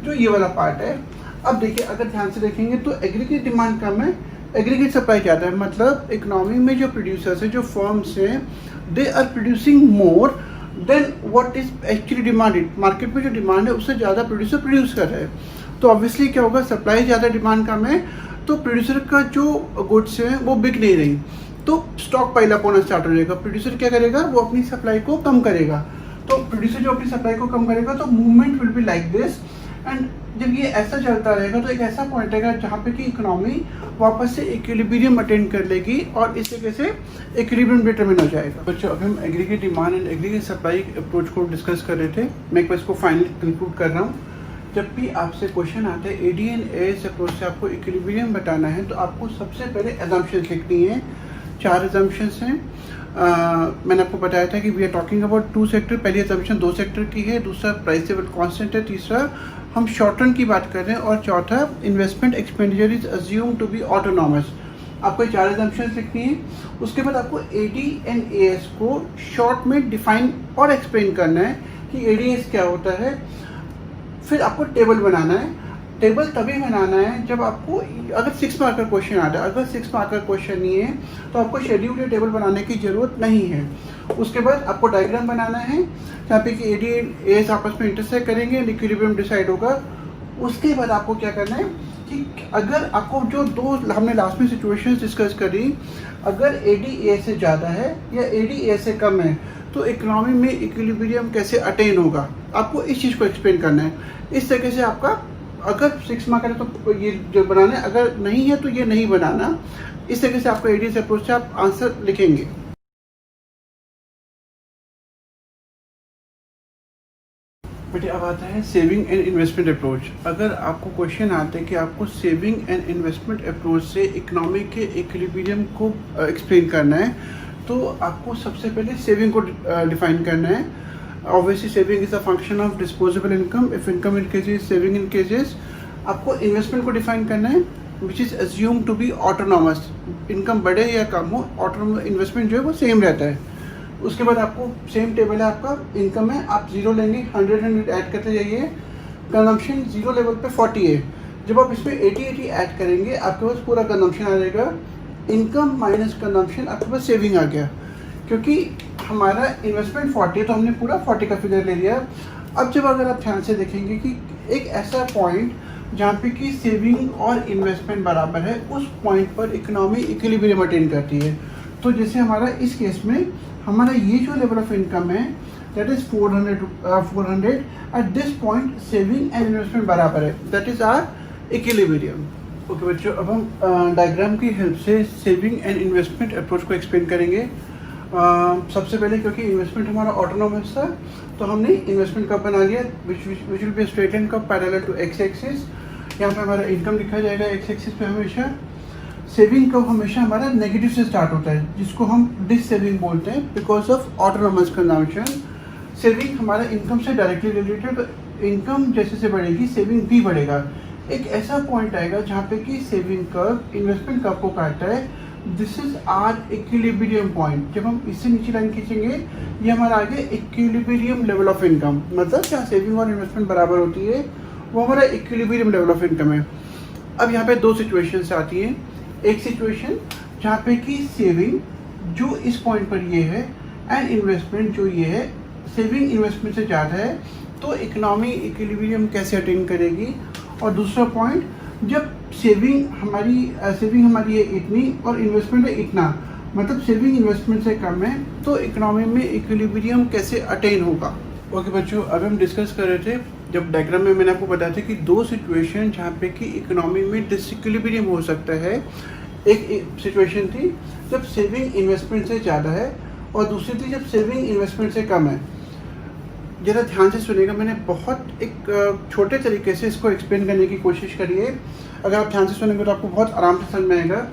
जो ये वाला पार्ट है। अब देखिए अगर ध्यान से देखेंगे तो एग्रीगेट डिमांड कम है, एग्रीगेट सप्लाई ज़्यादा है, मतलब इकोनॉमी में जो प्रोड्यूसर्स हैं, जो फर्म्स हैं, they are producing more than what is actually demanded. Market में जो डिमांड है उससे ज़्यादा प्रोड्यूसर प्रोड्यूस कर रहे हैं, तो ऑब्वियसली क्या होगा, सप्लाई ज़्यादा डिमांड कम है, तो प्रोड्यूसर का जो गुड्स हैं वो बिक नहीं रही, तो स्टॉक पाइल अप होना स्टार्ट हो जाएगा। प्रोड्यूसर क्या करेगा, वो अपनी सप्लाई को कम करेगा, तो प्रोड्यूसर जो अपनी सप्लाई को कम करेगा तो movement will be like this. And जब ये ऐसा चलता रहेगा तो एक ऐसा पॉइंट आएगा जहाँ पे कि इकोनॉमी वापस से इक्विलिब्रियम अटेन कर लेगी और इस तरीके से इक्विलिब्रियम डिटरमिन हो जाएगा। बच्चों अभी हम एग्रीगेट demand and aggregate supply approach को डिस्कस कर रहे थे, मैं एक बार इसको फाइनली कंक्लूड कर रहा हूँ। जब भी आपसे क्वेश्चन आता है AD एंड AS अप्रोच से आपको इक्विलिब्रियम बताना है, तो आपको सबसे पहले एजम्पशंस लिखनी है। 4 एजम्पशंस हैं। मैंने आपको बताया था कि we are talking about 2 sector. पहली एजम्पशन 2 सेक्टर की है, दूसरा प्राइस लेवल कांस्टेंट है, तीसरा हम शॉर्ट रन की बात कर रहे हैं, और चौथा investment expenditure is assume to be autonomous. आपको 4 एजम्पशंस लिखनी है। उसके बाद आपको AD एंड AS को शॉर्ट में डिफाइन और एक्सप्लेन करना है कि ADS क्या होता है। फिर आपको टेबल बनाना है। टेबल तभी बनाना है जब आपको, अगर 6 मार्क का क्वेश्चन आता है, अगर 6 मार्क का क्वेश्चन नहीं है तो आपको शेड्यूल या टेबल बनाने की ज़रूरत नहीं है। उसके बाद आपको डायग्राम बनाना है जहाँ पे कि AD और AS आपस में इंटरसेक्ट करेंगे, इक्विलिब्रियम डिसाइड होगा। उसके बाद आपको क्या करना है कि अगर आपको जो 2 हमने लास्ट में सिचुएशंस डिस्कस करी, अगर AD AS से ज़्यादा है या AD AS से कम है, तो इकोनॉमी में इक्विलिब्रियम कैसे अटेन होगा, आपको इस चीज़ को एक्सप्लेन करना है। इस तरीके से आपका, अगर 6 मार्क है तो ये जो बनाना है, अगर नहीं है तो ये नहीं बनाना। इस तरीके से आपको ADS अप्रोच से आप आंसर लिखेंगे। बेटे अब आता है सेविंग एंड इन्वेस्टमेंट अप्रोच। अगर आपको क्वेश्चन आते हैं कि आपको सेविंग एंड इन्वेस्टमेंट अप्रोच से इकोनॉमी के इक्विलिब्रियम को एक्सप्लेन करना है, तो आपको सबसे पहले सेविंग को डिफाइन करना है। Obviously saving is a function of disposable income. If income increases, saving increases. आपको इन्वेस्टमेंट को डिफाइन करना है which is assume to be autonomous. Income बढ़े या कम हो, ऑटोनॉमस इन्वेस्टमेंट जो है वो सेम रहता है। उसके बाद आपको सेम टेबल है, आपका इनकम है, आप 0 लेंगे, 100 ऐड करते जाइए। कंजम्पशन 0 लेवल पे 40 है। जब आप इसमें 80 ऐड करेंगे आपके पास पूरा कंजम्पशन आ जाएगा। इनकम माइनस कंजम्पशन, आपके पास सेविंग आ गया। क्योंकि हमारा इन्वेस्टमेंट 40 है तो हमने पूरा 40 का फिगर ले लिया। अब जब अगर आप ध्यान से देखेंगे कि एक ऐसा पॉइंट जहाँ पे कि सेविंग और इन्वेस्टमेंट बराबर है, उस पॉइंट पर इकोनॉमी इक्विलिब्रियम अटेन करती है। तो जैसे हमारा इस केस में हमारा ये जो लेवल ऑफ इनकम है that is 400 at this point saving and investment बराबर है, that is our equilibrium. Okay बच्चों, अब हम डायग्राम की हेल्प से सेविंग एंड इन्वेस्टमेंट अप्रोच को एक्सप्लेन करेंगे। सबसे पहले क्योंकि इन्वेस्टमेंट हमारा ऑटोनोमस था तो हमने इन्वेस्टमेंट कर्व बना लिया which will be straight line curve parallel to X axis. यहाँ पे हमारा इनकम लिखा जाएगा एक्स एक्सिस पे हमेशा। सेविंग कर्व हमेशा हमारा नेगेटिव से स्टार्ट होता है जिसको हम डिस सेविंग बोलते हैं because of autonomous consumption. Saving हमारा इनकम से डायरेक्टली रिलेटेड, इनकम जैसे से बढ़ेगी सेविंग भी बढ़ेगा। एक ऐसा पॉइंट आएगा जहाँ पे कि सेविंग कर्व इन्वेस्टमेंट कर्व को काटता है। This is our equilibrium point. जब हम इससे नीचे लाइन खींचेंगे ये हमारा आगे इक्विलिब्रियम लेवल ऑफ इनकम, मतलब जहाँ सेविंग और इन्वेस्टमेंट बराबर होती है वो हमारा इक्विलिब्रियम लेवल ऑफ इनकम है। अब यहाँ पे दो सिचुएशंस आती हैं। एक सिचुएशन जहाँ पे कि सेविंग जो इस पॉइंट पर ये है एंड इन्वेस्टमेंट जो ये है सेविंग इन्वेस्टमेंट से ज़्यादा है, तो इकोनॉमी इक्विलिब्रियम कैसे अटेन करेगी। और दूसरा पॉइंट, जब सेविंग हमारी है इतनी और इन्वेस्टमेंट है इतना, मतलब सेविंग इन्वेस्टमेंट से कम है, तो इकोनॉमी में इक्विलिब्रियम कैसे अटेन होगा। ओके बच्चों, अब हम डिस्कस कर रहे थे जब डायग्राम में मैंने आपको बताया था कि दो सिचुएशन जहाँ पे कि इकोनॉमी में डिसइक्विलिब्रियम हो सकता है। एक सिचुएशन थी जब सेविंग इन्वेस्टमेंट से ज़्यादा है और दूसरी थी जब सेविंग इन्वेस्टमेंट से कम है। ज़रा ध्यान से सुनिएगा, मैंने बहुत एक छोटे तरीके से इसको एक्सप्लेन करने की कोशिश करी है। अगर आप ध्यान से सुनेंगे तो आपको बहुत आराम से समझ में आएगा।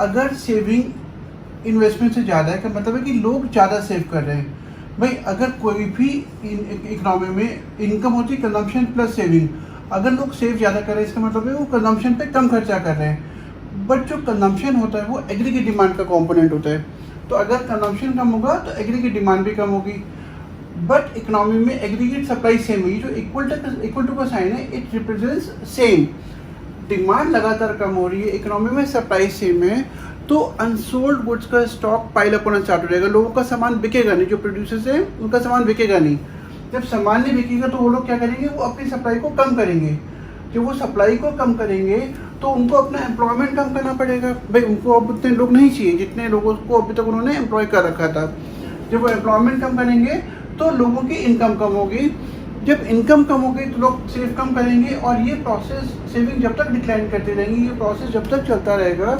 अगर सेविंग इन्वेस्टमेंट से ज़्यादा है का मतलब है कि लोग ज़्यादा सेव कर रहे हैं। भाई अगर कोई भी इकोनॉमी में इनकम होती है कंजम्पशन प्लस सेविंग, अगर लोग सेव ज़्यादा कर रहे हैं इसका मतलब है वो कंजम्पशन पे कम खर्चा कर रहे हैं। बट जो कंजम्पशन होता है वो एग्रीगेट डिमांड का कंपोनेंट होता है, तो अगर कंजम्पशन कम होगा तो एग्रीगेट डिमांड भी कम होगी। बट इकोनॉमी में एग्रीगेट सप्लाई सेम है, जो इक्वल टू का साइन है इट रिप्रेजेंट्स सेम। डिमांड लगातार कम हो रही है, इकोनॉमी में सप्लाई सेम है, तो अनसोल्ड गुड्स का स्टॉक पाइल अप होना स्टार्ट हो जाएगा। लोगों का सामान बिकेगा नहीं, जो प्रोड्यूसर्स हैं उनका सामान बिकेगा नहीं। जब सामान नहीं बिकेगा तो वो लोग क्या करेंगे, वो अपनी सप्लाई को कम करेंगे। जब वो सप्लाई को कम करेंगे तो उनको अपना एम्प्लॉयमेंट कम करना पड़ेगा। भाई उनको अब उतने लोग नहीं चाहिए जितने लोगों को अभी तक उन्होंने एम्प्लॉय कर रखा था। जब वो एम्प्लॉयमेंट कम करेंगे तो लोगों की इनकम कम होगी। जब इनकम कम होगी तो लोग सेव कम करेंगे और ये प्रोसेस सेविंग जब तक डिक्लाइन करते रहेंगे, ये प्रोसेस जब तक चलता रहेगा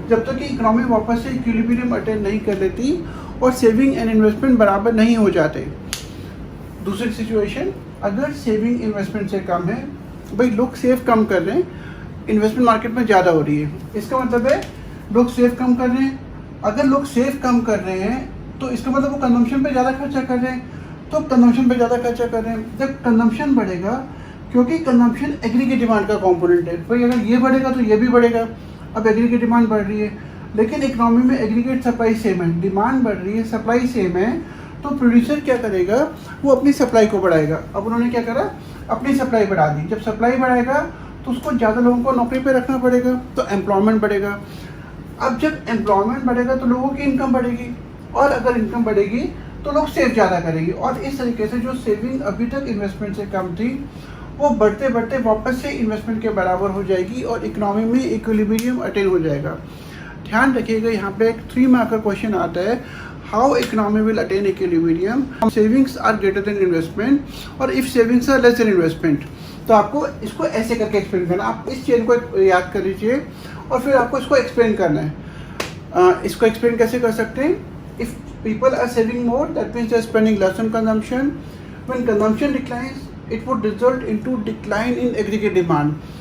जब तक कि इकोनॉमी वापस से इक्विलिब्रियम अटेन नहीं कर लेती और सेविंग एंड इन्वेस्टमेंट बराबर नहीं हो जाते। दूसरी सिचुएशन, अगर सेविंग इन्वेस्टमेंट से कम है, भाई लोग सेव कम कर रहे हैं, इन्वेस्टमेंट मार्केट में ज़्यादा हो रही है, इसका मतलब है लोग सेव कम कर रहे हैं। अगर लोग सेव कम कर रहे हैं तो इसका मतलब वो कंजम्पशन पे ज़्यादा खर्चा कर रहे हैं, तो कंजम्पशन पे ज़्यादा खर्चा कर रहे हैं। जब कंजम्पशन बढ़ेगा, क्योंकि कंजम्पशन एग्रीगेट डिमांड का कंपोनेंट है, भाई अगर ये बढ़ेगा तो ये भी बढ़ेगा। अब एग्रीगेट डिमांड बढ़ रही है लेकिन इकोनॉमी में एग्रीगेट सप्लाई सेम है, डिमांड बढ़ रही है सप्लाई सेम है, तो प्रोड्यूसर क्या करेगा, वो अपनी सप्लाई को बढ़ाएगा। अब उन्होंने क्या करा, अपनी सप्लाई बढ़ा दी। जब सप्लाई बढ़ाएगा तो उसको ज़्यादा लोगों को नौकरी पे रखना पड़ेगा, तो एम्प्लॉयमेंट बढ़ेगा। अब जब एम्प्लॉयमेंट बढ़ेगा तो लोगों की इनकम बढ़ेगी, और अगर इनकम बढ़ेगी तो लोग सेव ज़्यादा करेंगे, और इस तरीके से जो सेविंग अभी तक इन्वेस्टमेंट से कम थी वो बढ़ते बढ़ते वापस से इन्वेस्टमेंट के बराबर हो जाएगी और इकोनॉमी में इक्विलिब्रियम अटेन हो जाएगा। ध्यान रखिएगा, यहाँ पे एक 3 मार्क का क्वेश्चन आता है, how economy will attain equilibrium, savings are greater than investment और if savings are less than investment. तो आपको इसको ऐसे करके एक्सप्लेन करना, आप इस चेन को याद कर लीजिए और फिर आपको इसको एक्सप्लेन करना है। इसको एक्सप्लेन कैसे कर सकते हैं, if people are saving more, that means they are spending less on consumption. When consumption declines, it would result into decline in aggregate demand.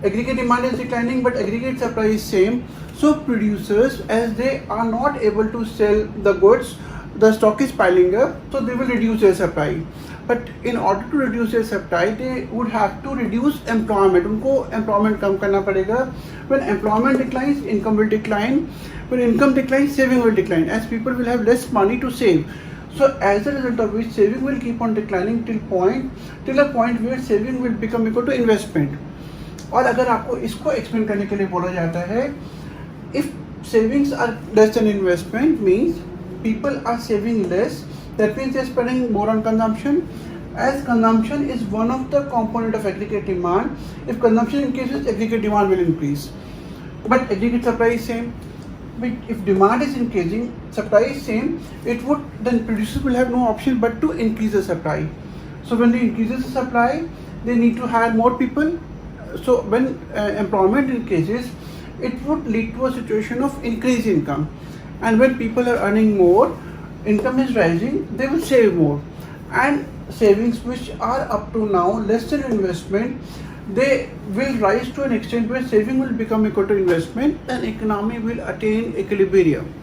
Aggregate demand is declining, but aggregate supply is same. So producers, as they are not able to sell the goods, the stock is piling up, so they will reduce their supply. But in order to reduce their supply, they would have to reduce employment. उनको employment कम करना पड़ेगा. When employment declines, income will decline. When income declines, saving will decline, as people will have less money to save. So as a result of which, saving will keep on declining till a point where saving will become equal to investment. और अगर आपको इसको explain करने के लिए बोला जाता है, if savings are less than investment means people are saving less, that means they are spending more on consumption, as consumption is one of the component of aggregate demand. If consumption increases, aggregate demand will increase. But aggregate supply is same. But if demand is increasing, supply is same, then producers will have no option but to increase the supply. So when they increase the supply, they need to hire more people. So when employment increases, it would lead to a situation of increased income. And when people are earning more, income is rising, they will save more. And savings which are up to now less than investment, they will rise to an extent where saving will become equal to investment and economy will attain equilibrium.